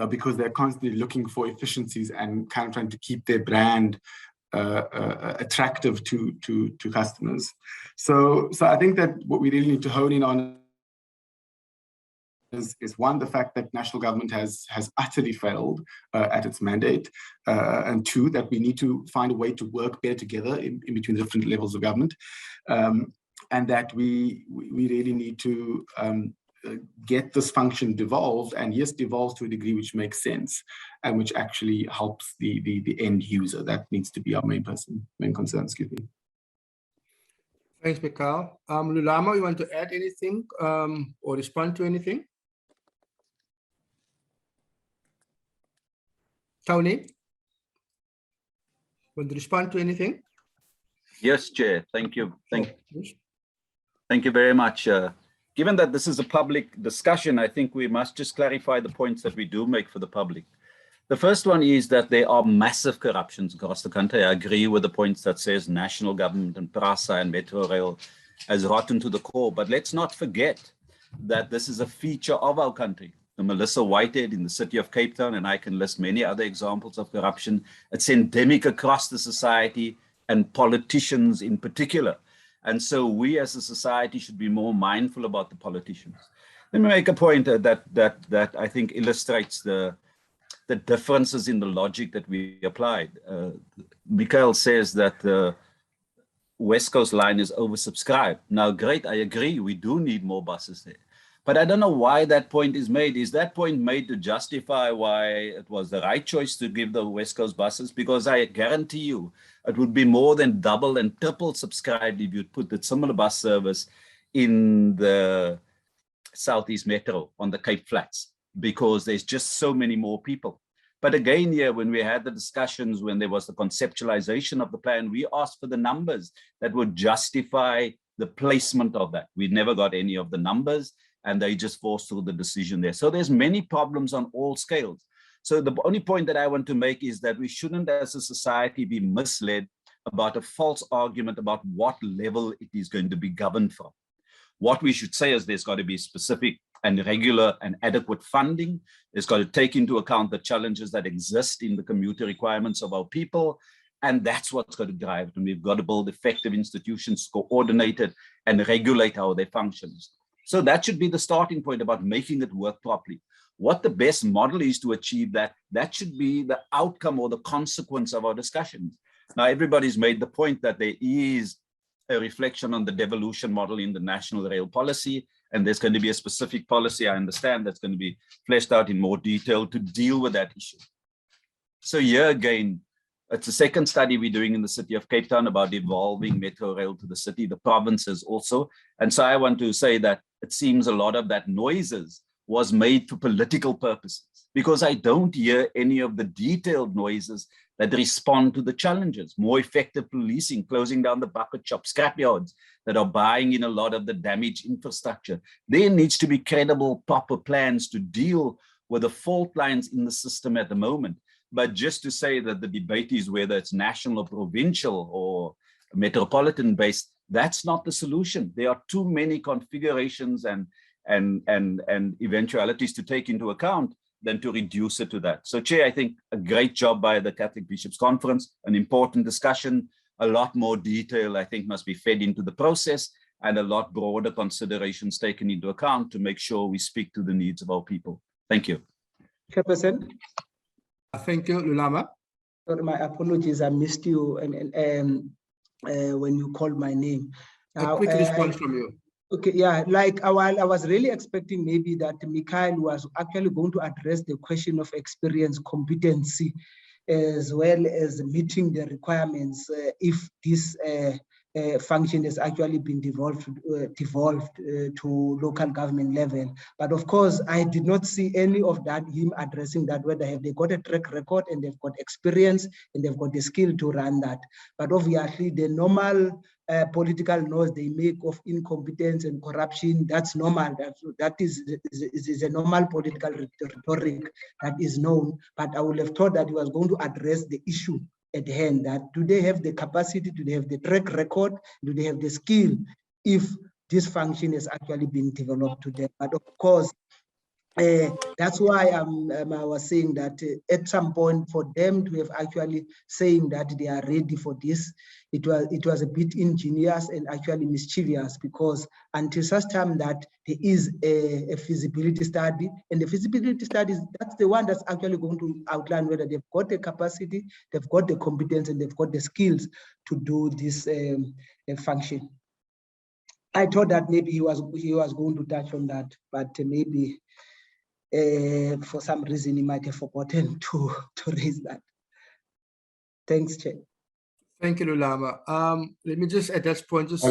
Because they're constantly looking for efficiencies and kind of trying to keep their brand attractive to customers. So I think that what we really need to hone in on is one, the fact that national government has utterly failed at its mandate, and two, that we need to find a way to work better together in between different levels of government, and that we really need to get this function devolved, and yes, devolved to a degree which makes sense and which actually helps the end user. That needs to be our main concern. Excuse me. Thanks, Mikhail. Lulama, you want to add anything or respond to anything? Tony, want to respond to anything? Yes, Chair. Thank you. Thank you very much. Given that this is a public discussion, I think we must just clarify the points that we do make for the public. The first one is that there are massive corruptions across the country. I agree with the points that says national government and PRASA and Metrorail has rotten to the core. But let's not forget that this is a feature of our country. The Melissa Whitehead in the city of Cape Town, and I can list many other examples of corruption. It's endemic across the society and politicians in particular. And so we as a society should be more mindful about the politicians. Let me make a point that I think illustrates the the differences in the logic that we applied. Mikhail says that the West Coast line is oversubscribed. Now, great, I agree, we do need more buses there. But I don't know why that point is made. Is that point made to justify why it was the right choice to give the West Coast buses? Because I guarantee you, it would be more than double and triple subscribed if you'd put the similar bus service in the Southeast Metro on the Cape Flats, because there's just so many more people. But again, here, when we had the discussions, when there was the conceptualization of the plan, we asked for the numbers that would justify the placement of that. We never got any of the numbers, and they just forced through the decision there. So there's many problems on all scales. So the only point that I want to make is that we shouldn't, as a society, be misled about a false argument about what level it is going to be governed from. What we should say is there's got to be specific and regular and adequate funding. It's got to take into account the challenges that exist in the commuter requirements of our people. And that's what's got to drive it. And we've got to build effective institutions, coordinated and regulate how they function. So that should be the starting point about making it work properly. What the best model is to achieve that, that should be the outcome or the consequence of our discussions. Now, everybody's made the point that there is a reflection on the devolution model in the national rail policy, and there's going to be a specific policy, I understand, that's going to be fleshed out in more detail to deal with that issue. So here again, it's a second study we're doing in the city of Cape Town about evolving Metrorail to the city, the provinces also. And so I want to say that it seems a lot of that noises was made for political purposes, because I don't hear any of the detailed noises that respond to the challenges. More effective policing, closing down the bucket shop, scrapyards that are buying in a lot of the damaged infrastructure. There needs to be credible, proper plans to deal with the fault lines in the system at the moment. But just to say that the debate is whether it's national or provincial or metropolitan based, that's not the solution. There are too many configurations and eventualities to take into account than to reduce it to that. So Chair, I think a great job by the Catholic Bishops' Conference, an important discussion, a lot more detail I think must be fed into the process, and a lot broader considerations taken into account to make sure we speak to the needs of our people. Thank you. Chairperson. Thank you, Lulama. Sorry, my apologies, I missed you when you called my name. A quick response from you. Okay, yeah, like while I was really expecting maybe that Mikhail was actually going to address the question of experience, competency, as well as meeting the requirements if this function has actually been devolved to local government level. But of course, I did not see any of that, him addressing that, whether have they got a track record and they've got experience and they've got the skill to run that. But obviously the normal political noise they make of incompetence and corruption, that's normal. That is a normal political rhetoric that is known. But I would have thought that he was going to address the issue at hand, that do they have the capacity, do they have the track record, do they have the skill if this function has actually been developed to them. But of course, that's why I was saying that at some point for them to have actually saying that they are ready for this, it was a bit ingenious and actually mischievous, because until such time that there is a feasibility study, and the feasibility study, that's the one that's actually going to outline whether they've got the capacity, they've got the competence, and they've got the skills to do this function. I thought that maybe he was going to touch on that, but maybe for some reason he might have forgotten to raise that. Thanks, Chair. Thank you, Lulama. Let me just at this point just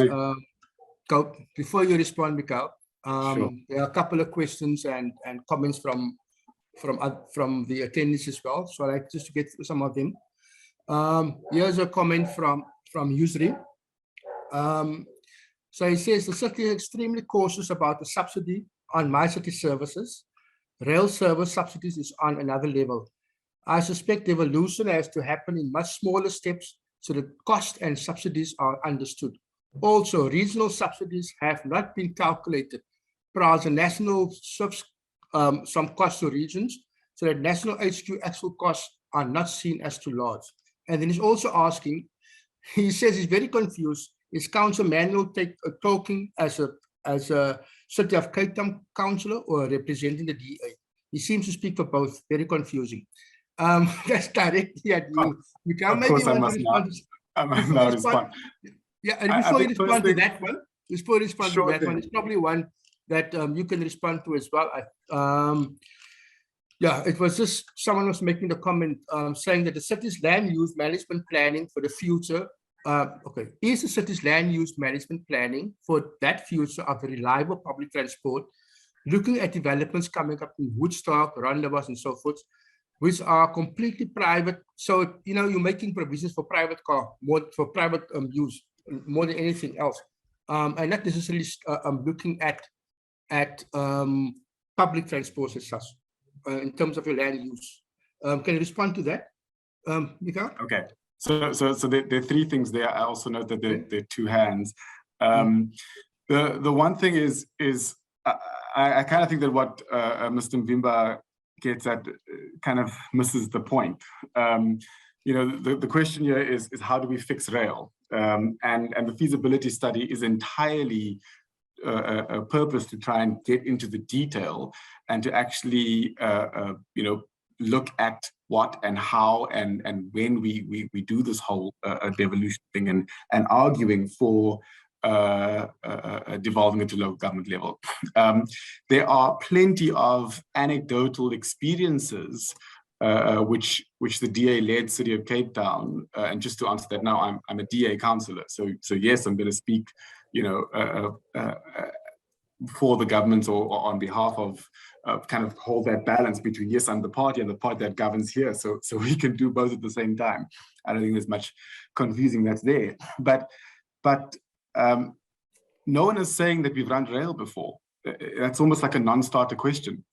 go before you respond, Mikhail. Sure. There are a couple of questions and comments from the attendees as well. So I'd like just to get through some of them. Here's a comment from Yusri. So he says the city is extremely cautious about the subsidy on my city services. Rail service subsidies is on another level. I suspect devolution has to happen in much smaller steps so that cost and subsidies are understood. Also, regional subsidies have not been calculated prior to national some costs to regions, so that national HQ actual costs are not seen as too large. And then he's also asking, he says he's very confused. Is Council Manuel talking as a City of Cape Town councillor or representing the DA? He seems to speak for both. Very confusing. That's directly at you. You can maybe want to respond. I must now respond. Yeah, and before you respond to that one, it's probably one that you can respond to as well. Yeah, it was just someone was making the comment saying that the city's land use management planning for the future. Is the city's land use management planning for that future of reliable public transport, looking at developments coming up in Woodstock, Rondebosch, and so forth, which are completely private? So, you know, you're making provisions for private car, more for private use, more than anything else, and not necessarily looking at public transport as such, in terms of your land use. Can you respond to that, Mika? Okay. So there are three things there. I also note that there are two hands. The one thing is I kind of think that what Mr. Mvimba gets at kind of misses the point. You know, the question here is how do we fix rail? And the feasibility study is entirely a purpose to try and get into the detail and to actually, you know, look at what and how and when we do this whole devolution thing and arguing for devolving it to local government level. There are plenty of anecdotal experiences which the DA-led City of Cape Town, and just to answer that now, I'm a DA councillor, so yes, I'm going to speak, you know, for the government or on behalf of kind of hold that balance between, yes, I'm the party and the party that governs here, so we can do both at the same time. I don't think there's much confusing that's there, but no one is saying that we've run rail before. That's almost like a non-starter question.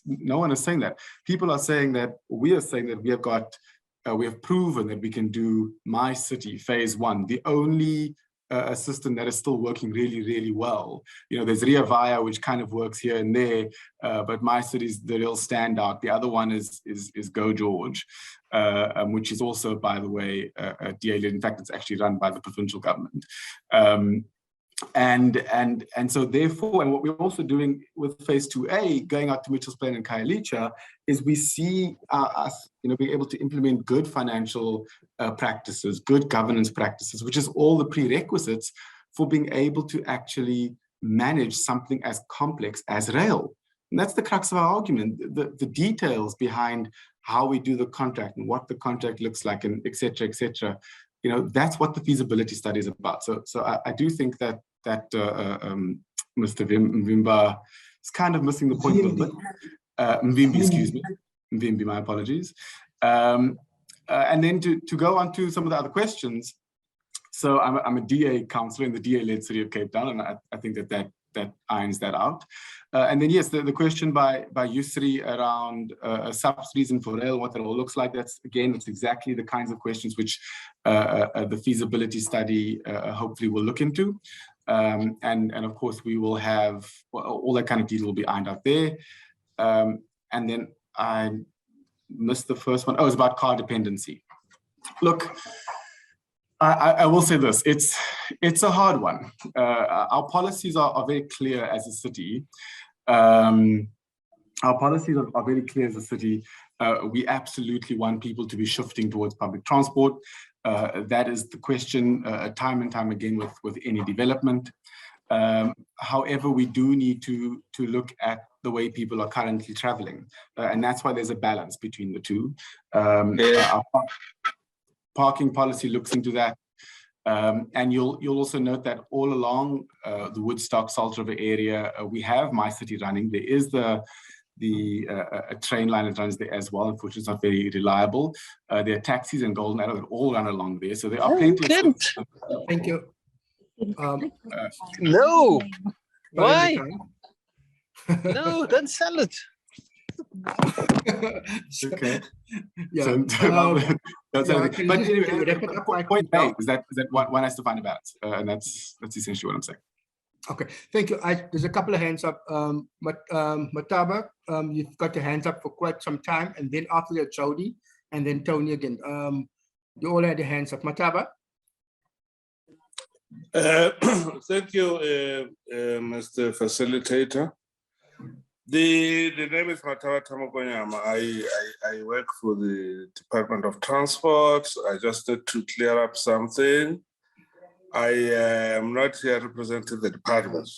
No one is saying that. People are saying that, we are saying that we have proven that we can do My City phase 1, the only a system that is still working really, really well. You know, there's Ria Vaya, which kind of works here and there, but My City is the real standout. The other one is Go George, which is also, by the way, DA-led. In fact, it's actually run by the provincial government. And so therefore, and what we're also doing with phase 2A, going out to Mitchell's Plain and Khayelitsha, is we see us, you know, being able to implement good financial practices, good governance practices, which is all the prerequisites for being able to actually manage something as complex as rail. And that's the crux of our argument, the details behind how we do the contract and what the contract looks like, and et cetera, you know, that's what the feasibility study is about. So I do think that Mr. Mvimba is kind of missing the point a little bit. Mvimbi, excuse me. Mvimbi, my apologies. And then to go on to some of the other questions. So I'm a DA councillor in the DA-led City of Cape Town, and I think that irons that out. And then yes, the question by Yusri around subsidies and for rail, what that all looks like, that's exactly the kinds of questions which the feasibility study hopefully will look into. And of course we will have, well, all that kind of detail will be ironed out there. And then I missed the first one. Oh, it's about car dependency. Look, I will say this, it's a hard one. Our policies are very clear as a city. Our policies are very clear as a city. We absolutely want people to be shifting towards public transport. That is the question time and time again with any development. However, we do need to look at the way people are currently traveling. And that's why there's a balance between the two. Our parking policy looks into that. And you'll also note that all along the Woodstock, Salt River area, we have My City running. There is a train line that runs there as well. Unfortunately, it's not very reliable. There are taxis and Golden Arrow that all run along there. So there are plenty of... Thank you. No. Why? No, don't sell it. Okay. Yeah. But anyway, the point made is that one has to find a balance, and that's essentially what I'm saying. Okay, thank you. There's a couple of hands up. Mataba, you've got your hands up for quite some time, and then after that, Jody, and then Tony again. You all had your hands up. Mataba. Thank you, Mr. Facilitator. The name is Matawa Tamokonyama. I work for the Department of Transport. I just need to clear up something. I am not here representing the department.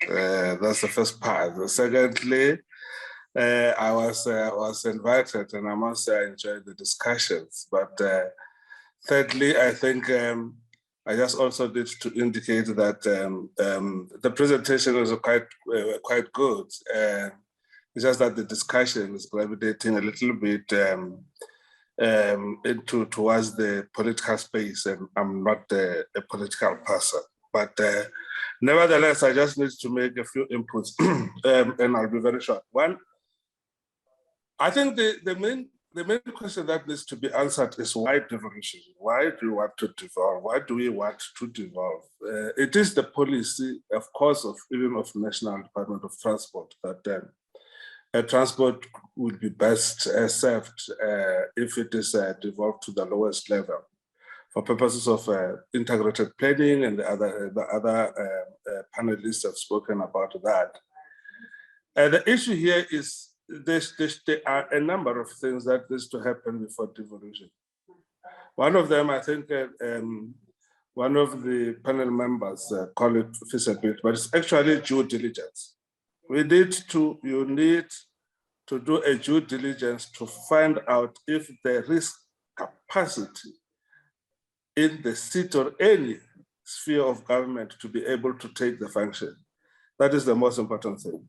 That's the first part. Secondly, I was invited, and I must say I enjoyed the discussions. But thirdly, I think I just also need to indicate that the presentation was quite good. It's just that the discussion is gravitating a little bit towards the political space, and I'm not a political person. But nevertheless, I just need to make a few inputs, and I'll be very short. One, I think the main question that needs to be answered is why devolution? Why do you want to devolve? Why do we want to devolve? It is the policy, of course, even of National Department of Transport that transport would be best served if it is devolved to the lowest level for purposes of integrated planning, and the other panelists have spoken about that. The issue here is there are a number of things that needs to happen before devolution. One of them, I think, one of the panel members call it feasibility, but it's actually due diligence. You need to do a due diligence to find out if there is capacity in the city or any sphere of government to be able to take the function. That is the most important thing.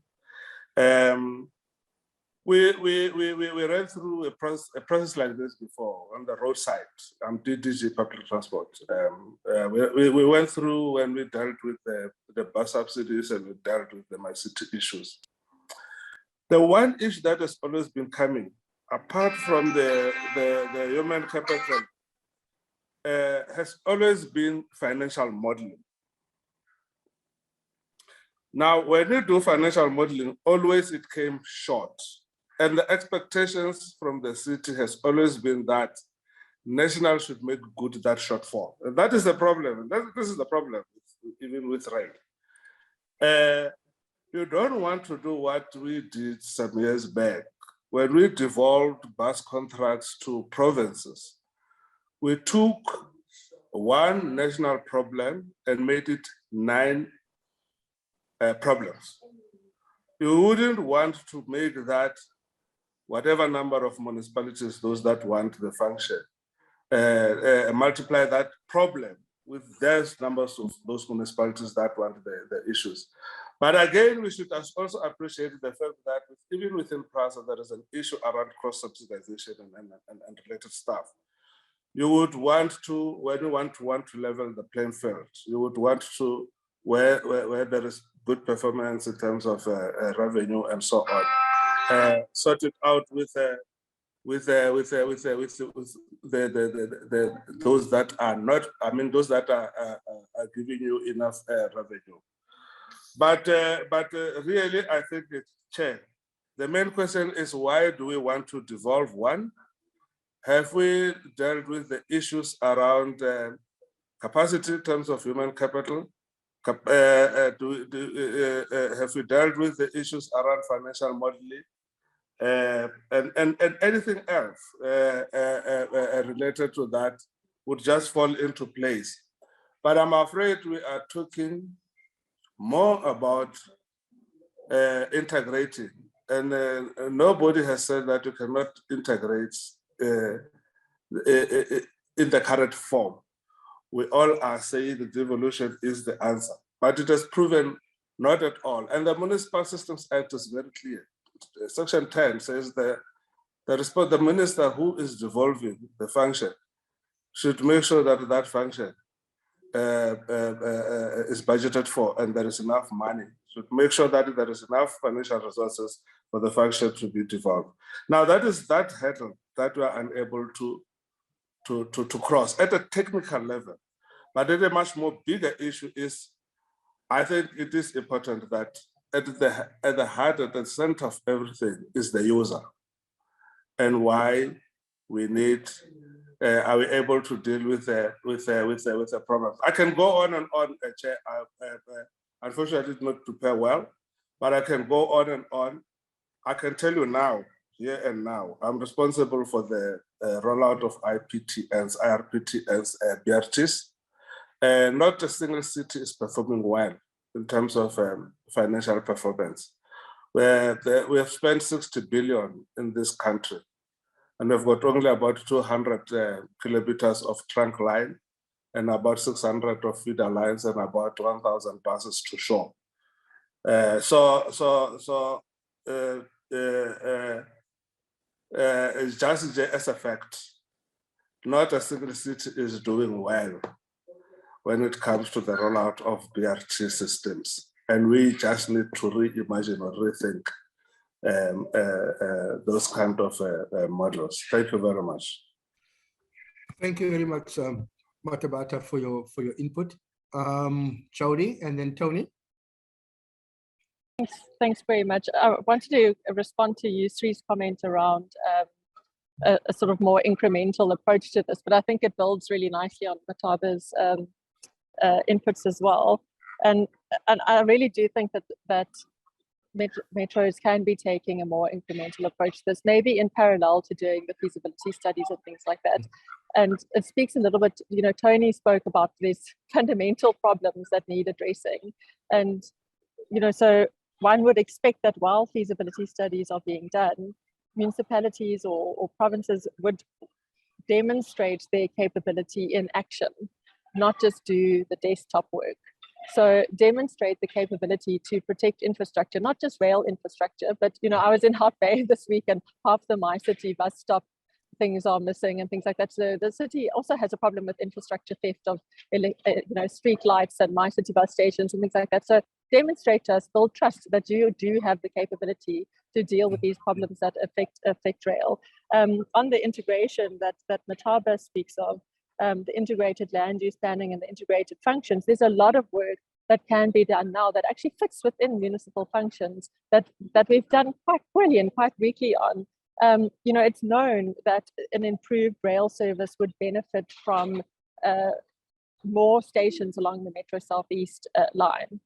We ran through a process like this before on the roadside. DDG public transport. We went through when we dealt with the bus subsidies, and we dealt with the MyCity issues. The one issue that has always been coming, apart from the human capital, has always been financial modeling. Now, when you do financial modeling, always it came short. And the expectations from the city has always been that National should make good that shortfall. And that is the problem. This is the problem, even with rail. You don't want to do what we did some years back when we devolved bus contracts to provinces. We took one national problem and made it 9 problems. You wouldn't want to make that whatever number of municipalities, those that want the function, multiply that problem with those numbers of those municipalities that want the issues. But again, we should also appreciate the fact that even within PRASA, there is an issue around cross-subsidization and related stuff. You would want to, when you want to level the playing field, you would want to, where there is good performance in terms of revenue and so on, sort it out with those that are not, those that are giving you enough revenue. But really, I think Chair, the main question is, why do we want to devolve? One, have we dealt with the issues around capacity in terms of human capital? Have we dealt with the issues around financial modeling? And anything else related to that would just fall into place. But I'm afraid we are talking more about integrating, and nobody has said that you cannot integrate in the current form. We all are saying the devolution is the answer, but it has proven not at all. And the Municipal Systems Act is very clear. Section 10 says that the minister who is devolving the function should make sure that that function is budgeted for and there is enough money. Should make sure that there is enough financial resources for the function to be devolved. Now that is that hurdle that we are unable to cross at a technical level. But at a much more bigger issue is, I think it is important that at the heart, at the center of everything is the user, and why we need. Are we able to deal with the problem? I can go on and on, Chair. Unfortunately, I did not prepare well, but I can go on and on. I can tell you now, here and now, I'm responsible for the rollout of IPTNs, IRPTNs, BRTs. Not a single city is performing well in terms of financial performance. We have spent 60 billion in this country, and we've got only about 200 kilometers of trunk line and about 600 of feeder lines and about 1,000 buses to shore. It's just as a fact, not a single city is doing well when it comes to the rollout of BRT systems. And we just need to reimagine or rethink those kind of models. Thank you very much. Thank you very much, Matabata, for your input. Jody and then Tony. Thanks very much. I wanted to respond to Yusri's comment around a sort of more incremental approach to this, but I think it builds really nicely on Mataba's inputs as well. And I really do think that metros can be taking a more incremental approach to this, maybe in parallel to doing the feasibility studies and things like that. And it speaks a little bit, you know, Tony spoke about these fundamental problems that need addressing. And, you know, so one would expect that while feasibility studies are being done, municipalities or provinces would demonstrate their capability in action, not just do the desktop work. So demonstrate the capability to protect infrastructure, not just rail infrastructure, but, you know, I was in Hart Bay this week and half the My City bus stop things are missing and things like that. So the city also has a problem with infrastructure theft of, you know, street lights and My City bus stations and things like that. So demonstrate to us, build trust that you do have the capability to deal with these problems that affect rail. On the integration that Mataba speaks of, the integrated land use planning and the integrated functions, there's a lot of work that can be done now that actually fits within municipal functions that we've done quite poorly and quite weakly on. You know, it's known that an improved rail service would benefit from more stations along the Metro Southeast line.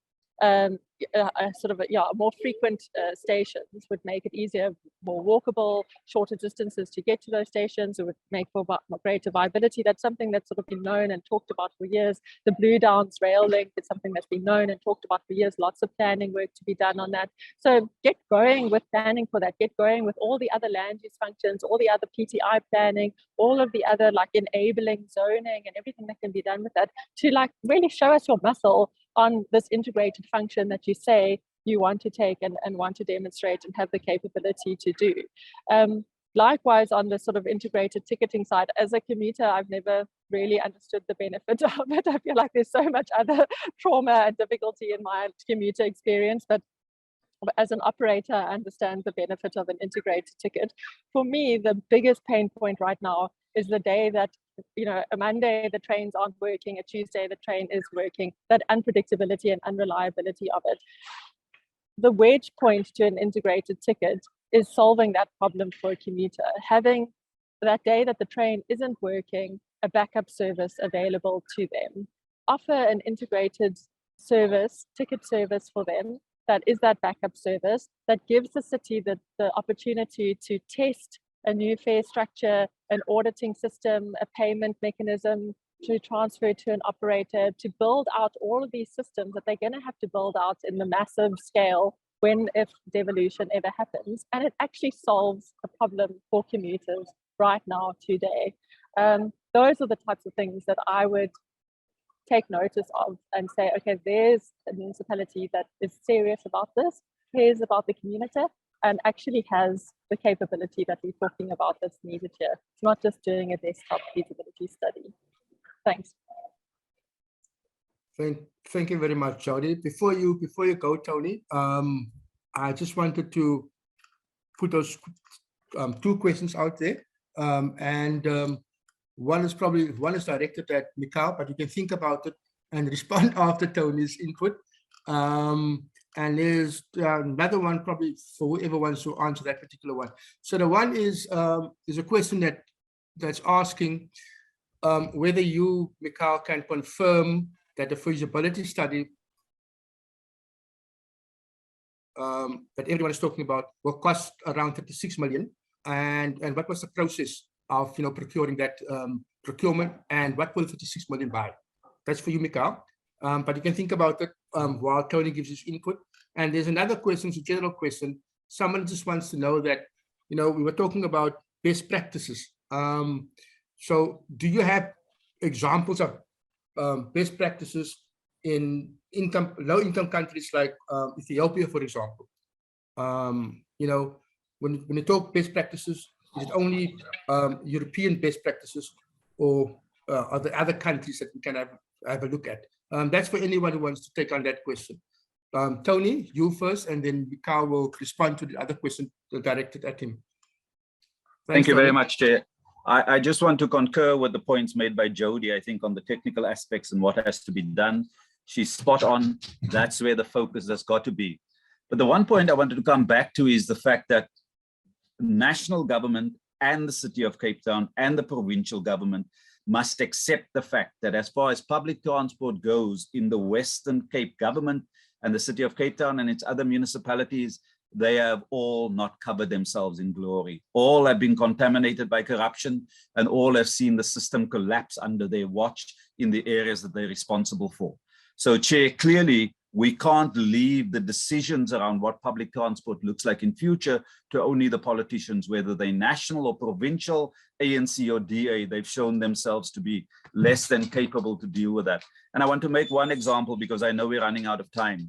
More frequent stations would make it easier, more walkable, shorter distances to get to those stations. It would make for greater viability. That's something that's sort of been known and talked about for years. The Blue Downs rail link is something that's been known and talked about for years. Lots of planning work to be done on that. So get going with planning for that. Get going with all the other land use functions, all the other PTI planning, all of the other like enabling zoning and everything that can be done with that to like really show us your muscle on this integrated function that you say you want to take and want to demonstrate and have the capability to do. Likewise, on the sort of integrated ticketing side, as a commuter, I've never really understood the benefit of it. I feel like there's so much other trauma and difficulty in my commuter experience, but as an operator, I understand the benefit of an integrated ticket. For me, the biggest pain point right now is the day that, you know, a Monday the trains aren't working, a Tuesday the train is working, that unpredictability and unreliability of it. The wedge point to an integrated ticket is solving that problem for a commuter. Having that day that the train isn't working, a backup service available to them. Offer an integrated service, ticket service for them, that is that backup service that gives the city the opportunity to test a new fare structure, an auditing system, a payment mechanism, to transfer to an operator, to build out all of these systems that they're going to have to build out in the massive scale if devolution ever happens. And it actually solves a problem for commuters right now, today. Those are the types of things that I would take notice of and say, okay, there's a municipality that is serious about this, cares about the community, and actually has the capability that we're talking about that's needed here. It's not just doing a desktop feasibility study. Thanks. Thank you very much, Jody. Before you go, Tony, I just wanted to put those two questions out there, one is directed at Mikhail, but you can think about it and respond after Tony's input. And there's another one probably for whoever wants to answer that particular one. So the one is a question that's asking whether you, Mikhail, can confirm that the feasibility study that everyone is talking about will cost around 36 million. And what was the process of procuring that procurement, and what will 36 million buy? That's for you, Mikhail. But you can think about it while Tony gives his input. And there's another question, it's a general question. Someone just wants to know that, we were talking about best practices. So do you have examples of best practices in low-income countries like Ethiopia, for example? When you talk best practices, is it only European best practices, or are there other countries that we can have a look at? That's for anyone who wants to take on that question. Tony, you first, and then Mikhail will respond to the other question directed at him. Thank you very much, Chair. I just want to concur with the points made by Jody, I think, on the technical aspects and what has to be done. She's spot on. That's where the focus has got to be. But the one point I wanted to come back to is the fact that national government and the City of Cape Town and the provincial government must accept the fact that as far as public transport goes in the Western Cape government and the City of Cape Town and its other municipalities, they have all not covered themselves in glory. All have been contaminated by corruption, and all have seen the system collapse under their watch in the areas that they're responsible for. So, Chair, clearly, we can't leave the decisions around what public transport looks like in future to only the politicians, whether they're national or provincial, ANC or DA. They've shown themselves to be less than capable to deal with that. And I want to make one example because I know we're running out of time.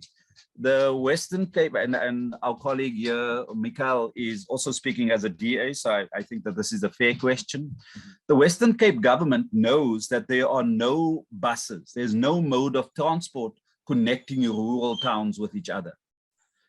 The Western Cape, and our colleague here, Mikhail, is also speaking as a DA, so I think that this is a fair question. The Western Cape government knows that there are no buses, there's no mode of transport connecting rural towns with each other.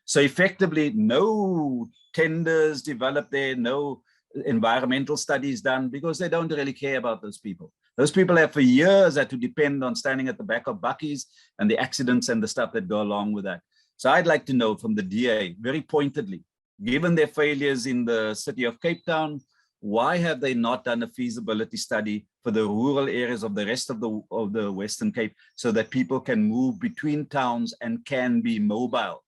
So effectively, no tenders developed there, no environmental studies done, because they don't really care about those people. Those people have for years had to depend on standing at the back of buckies and the accidents and the stuff that go along with that. So I'd like to know from the DA, very pointedly, given their failures in the City of Cape Town, why have they not done a feasibility study for the rural areas of the rest of the Western Cape so that people can move between towns and can be mobile?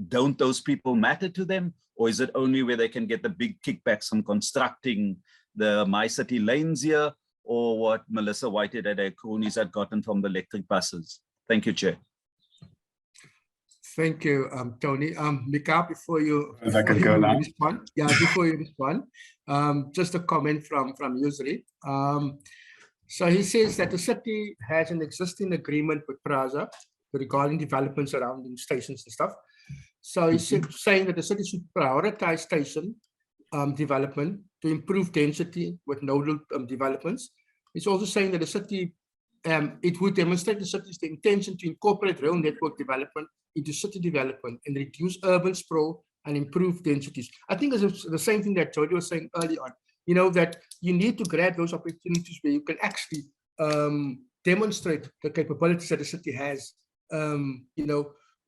Don't those people matter to them? Or is it only where they can get the big kickbacks from constructing the My City lanes here, or what Melissa Whitehead at her cronies had gotten from the electric buses? Thank you, Chair. Thank you, Tony. Mikhail, before you respond, just a comment from Yusri. So he says that the city has an existing agreement with Praza regarding developments surrounding stations and stuff. So he's saying that the city should prioritize station development to improve density with nodal developments. It's also saying that the city, it would demonstrate the city's intention to incorporate rail network development into city development and reduce urban sprawl and improve densities. I think it's the same thing that Jody was saying early on, that you need to grab those opportunities where you can actually demonstrate the capabilities that the city has.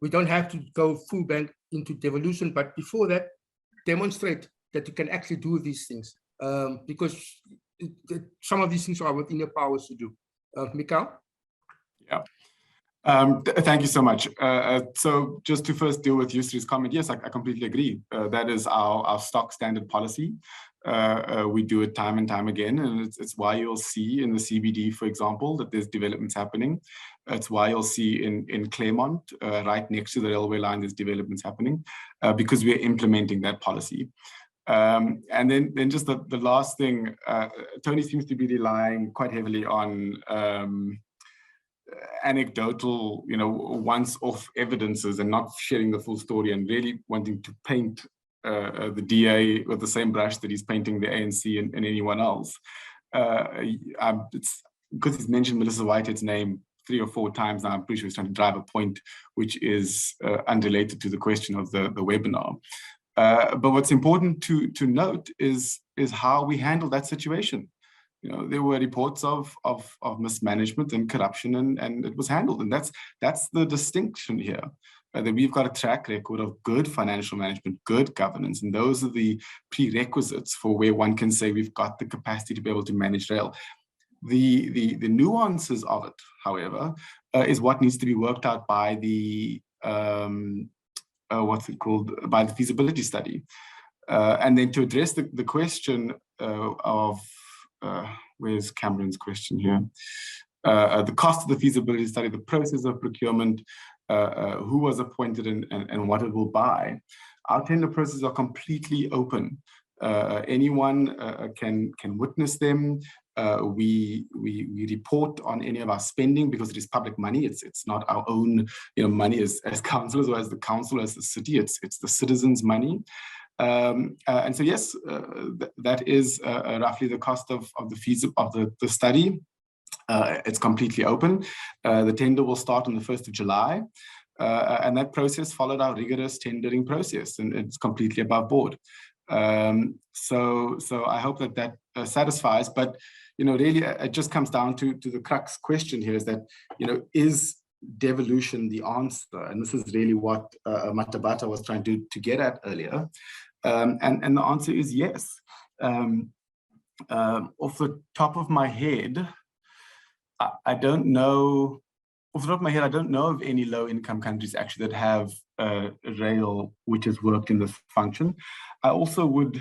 We don't have to go full bank into devolution, but before that, demonstrate that you can actually do these things, because some of these things are within your powers to do. Mikhail? Yeah. Thank you so much. So just to first deal with Yusri's comment, yes, I completely agree. That is our stock standard policy. We do it time and time again, and it's why you'll see in the CBD, for example, that there's developments happening. It's why you'll see in Claremont, right next to the railway line, there's developments happening, because we're implementing that policy. And then just the last thing, Tony seems to be relying quite heavily on anecdotal, once-off evidences and not sharing the full story, and really wanting to paint the DA with the same brush that he's painting the ANC and anyone else. It's because he's mentioned Melissa Whitehead's name 3 or 4 times now. I'm pretty sure he's trying to drive a point which is unrelated to the question of the webinar. But what's important to note is how we handle that situation. There were reports of mismanagement and corruption, and it was handled. And that's the distinction here. That we've got a track record of good financial management, good governance, and those are the prerequisites for where one can say we've got the capacity to be able to manage rail. The nuances of it, however, is what needs to be worked out by the what's it called, by the feasibility study. And then to address the question of, where's Cameron's question here? The cost of the feasibility study, the process of procurement, who was appointed and what it will buy. Our tender processes are completely open. Anyone can witness them. We report on any of our spending because it is public money. It's not our own money as councillors or as the council, as the city. It's the citizens' money. And so yes, that is roughly the cost of the study. It's completely open. The tender will start on the 1st of July. And that process followed our rigorous tendering process, and it's completely above board. So I hope that satisfies. But really, it just comes down to the crux question here: is that is devolution the answer? And this is really what Matabata was trying to get at earlier. And the answer is yes. Off the top of my head, I don't know. Off the top of my head, I don't know of any low-income countries actually that have rail which has worked in this function. I also would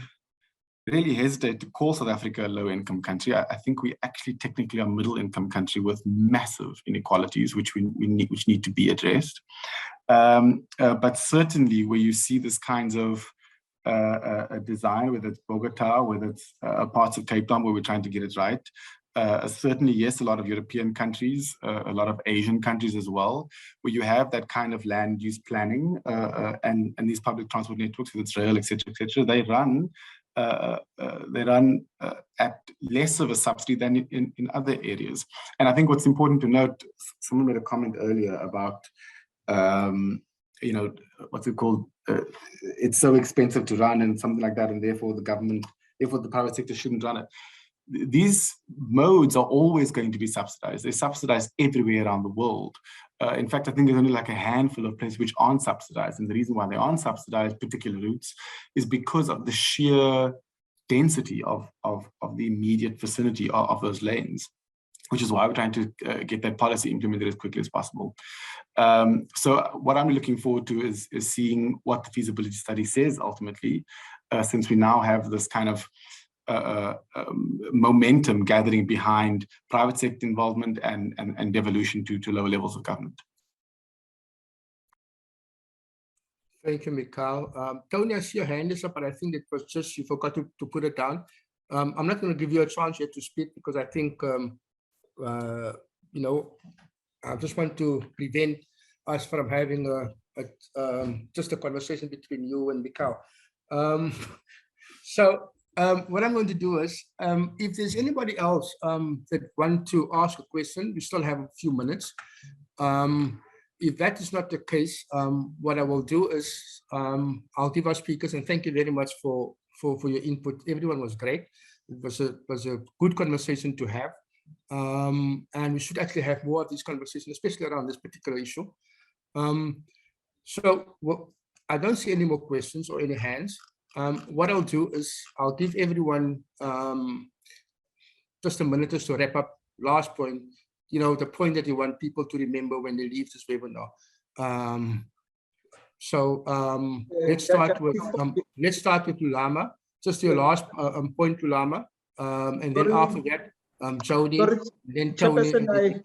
really hesitate to call South Africa a low-income country. I think we actually technically are a middle-income country with massive inequalities which need to be addressed. But certainly, where you see this kinds of a design, whether it's Bogota, whether it's parts of Cape Town where we're trying to get it right. Certainly, yes, a lot of European countries, a lot of Asian countries as well, where you have that kind of land use planning and these public transport networks, whether it's rail, et cetera, they run at less of a subsidy than in other areas. And I think what's important to note, someone made a comment earlier about, what's it called? It's so expensive to run and something like that, and therefore the private sector shouldn't run it. These modes are always going to be subsidized. They're subsidized everywhere around the world. In fact, I think there's only like a handful of places which aren't subsidized. And the reason why they aren't subsidized, particular routes, is because of the sheer density of the immediate vicinity of those lanes, which is why we're trying to get that policy implemented as quickly as possible. So what I'm looking forward to is seeing what the feasibility study says ultimately, since we now have this kind of momentum gathering behind private sector involvement and devolution to lower levels of government. Thank you, Mikhail. Tony, I see your hand is up, but I think it was just you forgot to put it down. I'm not going to give you a chance yet to speak because I think, I just want to prevent us from having just a conversation between you and Mikhail. What I'm going to do is, if there's anybody else that want to ask a question, we still have a few minutes. If that is not the case, what I will do is I'll give our speakers, and thank you very much for your input. Everyone was great. It was a good conversation to have. And we should actually have more of these conversations, especially around this particular issue. I don't see any more questions or any hands. What I'll do is I'll give everyone just a minute to wrap up. Last point, the point that you want people to remember when they leave this webinar. Let's start with Lulama. Just your last point, Lulama, and then after that, Jody, then Tony.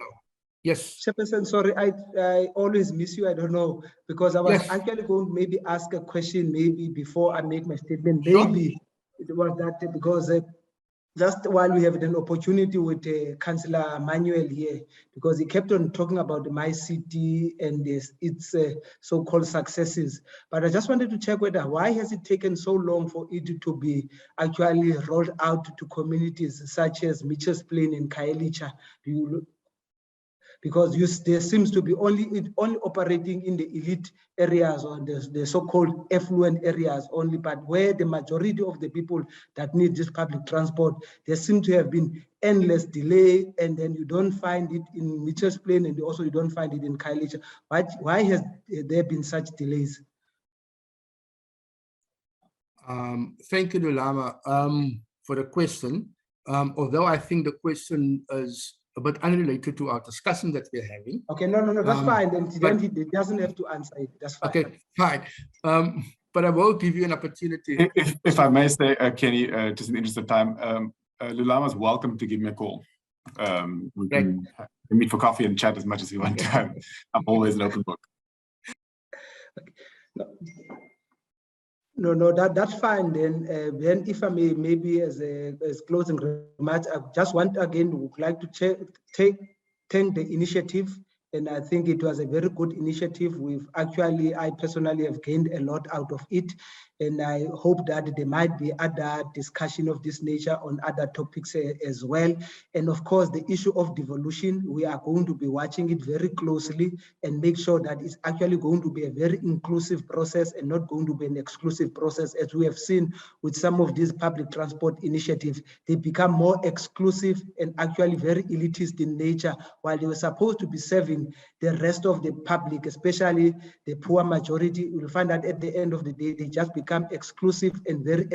Yes. Chairperson, sorry, I always miss you. I don't know, because I was actually going to maybe ask a question maybe before I make my statement. Maybe it was that because just while we have an opportunity with Councillor Manuel here, because he kept on talking about my city and its so-called successes. But I just wanted to check why has it taken so long for it to be actually rolled out to communities such as Mitchell's Plain and Khayelitsha? Because there seems to be only operating in the elite areas or the so-called affluent areas only, but where the majority of the people that need this public transport, there seem to have been endless delay, and then you don't find it in Mitchell's Plain, and also you don't find it in Khayelitsha. Why has there been such delays? Thank you, Lulama, for the question. Although I think the question is but unrelated to our discussion that we're having. Okay, no, that's fine. Then he doesn't have to answer it. That's fine. Okay, fine. But I will give you an opportunity. If I may say, Kenny, just in the interest of time, Lulama is welcome to give me a call. We can meet for coffee and chat as much as we want to. I'm always an open book. No, that's fine then. Then if I may, maybe as closing remarks, I just want again would like to thank the initiative, and I think it was a very good initiative. I personally have gained a lot out of it, and I hope that there might be other discussion of this nature on other topics as well. And of course, the issue of devolution, we are going to be watching it very closely and make sure that it's actually going to be a very inclusive process and not going to be an exclusive process. As we have seen with some of these public transport initiatives, they become more exclusive and actually very elitist in nature, while they were supposed to be serving the rest of the public, especially the poor majority. You'll find that at the end of the day, they just become exclusive and very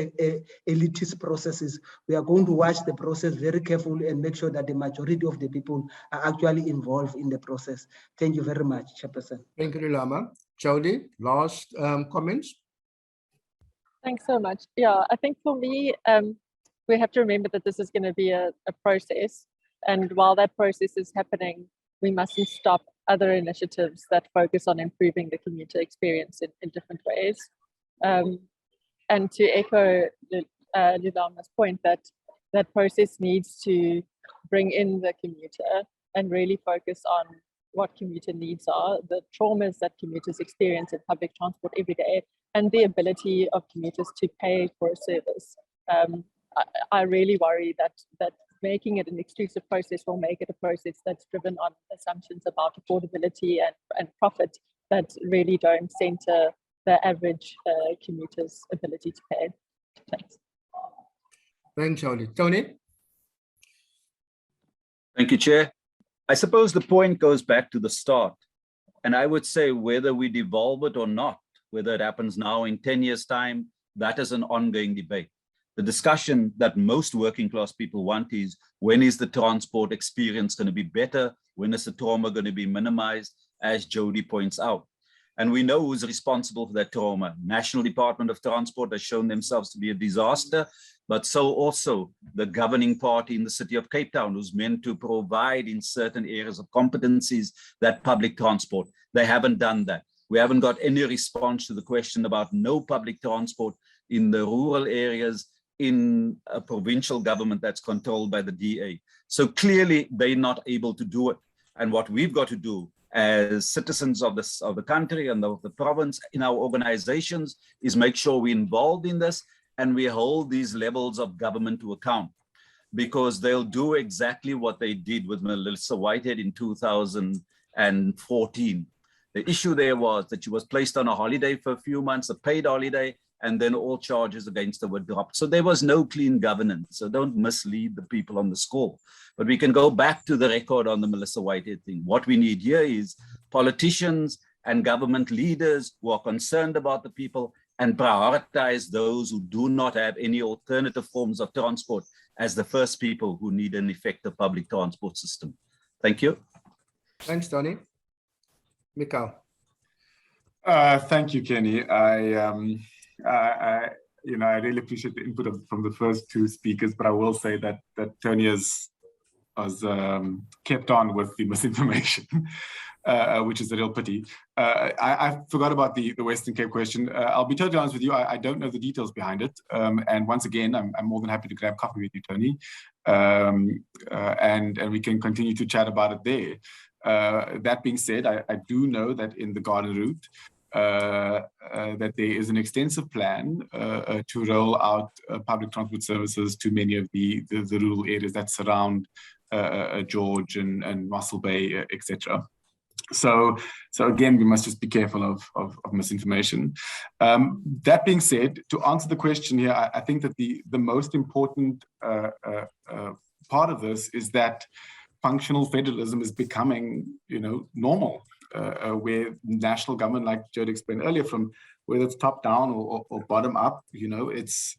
elitist processes. We are going to watch the process very carefully and make sure that the majority of the people are actually involved in the process. Thank you very much, Chairperson. Thank you, Lulama. Jody, last comments? Thanks so much. Yeah, I think for me, we have to remember that this is going to be a process. And while that process is happening, we mustn't stop other initiatives that focus on improving the commuter experience in different ways. And to echo Lulama's point, that process needs to bring in the commuter and really focus on what commuter needs are, the traumas that commuters experience in public transport every day, and the ability of commuters to pay for a service. I really worry that making it an exclusive process will make it a process that's driven on assumptions about affordability and profit that really don't center the average commuter's ability to pay. Thanks. Thanks, Jody. Tony? Thank you, Chair. I suppose the point goes back to the start. And I would say whether we devolve it or not, whether it happens now in 10 years' time, that is an ongoing debate. The discussion that most working class people want is, when is the transport experience going to be better? When is the trauma going to be minimized, as Jody points out? And we know who's responsible for that trauma. National Department of Transport has shown themselves to be a disaster, but so also the governing party in the city of Cape Town, who's meant to provide in certain areas of competencies that public transport. They haven't done that. We haven't got any response to the question about no public transport in the rural areas in a provincial government that's controlled by the DA. So clearly they're not able to do it. And what we've got to do as citizens of the country and of the province in our organizations is make sure we're involved in this and we hold these levels of government to account, because they'll do exactly what they did with Melissa Whitehead in 2014. The issue there was that she was placed on a holiday for a few months, a paid holiday, and then all charges against her were dropped. So there was no clean governance. So don't mislead the people on the score. But we can go back to the record on the Melissa Whitehead thing. What we need here is politicians and government leaders who are concerned about the people and prioritize those who do not have any alternative forms of transport as the first people who need an effective public transport system. Thank you. Thanks, Tony. Mikhail. Thank you, Kenny. I really appreciate the input from the first two speakers, but I will say that Tony has kept on with the misinformation, which is a real pity. I forgot about the Western Cape question. I'll be totally honest with you, I don't know the details behind it. And once again, I'm more than happy to grab coffee with you, Tony. And we can continue to chat about it there. That being said, I do know that in the Garden Route, that there is an extensive plan to roll out public transport services to many of the rural areas that surround George and Russell Bay, etc. So again, we must just be careful of misinformation. That being said, to answer the question here, I think that the most important part of this is that functional federalism is becoming, normal. Where national government, like Jody explained earlier, from whether it's top down or bottom up, it's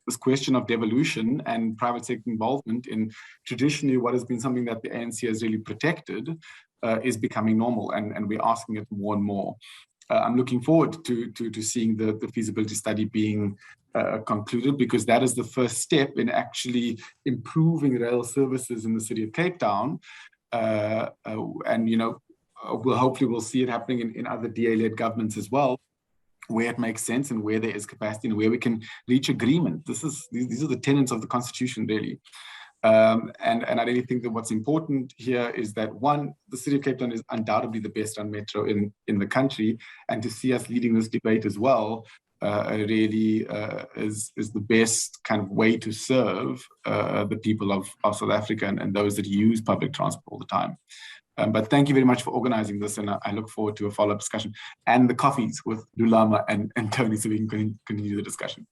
this question of devolution and private sector involvement in traditionally what has been something that the ANC has really protected is becoming normal, and we're asking it more and more. I'm looking forward to seeing the feasibility study being concluded, because that is the first step in actually improving rail services in the city of Cape Town. And, you know, we'll see it happening in other DA-led governments as well, where it makes sense and where there is capacity and where we can reach agreement. These are the tenets of the Constitution, really. And I really think that what's important here is that, one, the city of Cape Town is undoubtedly the best run metro in the country, and to see us leading this debate as well really is the best kind of way to serve the people of South Africa and those that use public transport all the time. But thank you very much for organizing this, and I look forward to a follow-up discussion and the coffees with Lulama and Tony, so we can continue the discussion.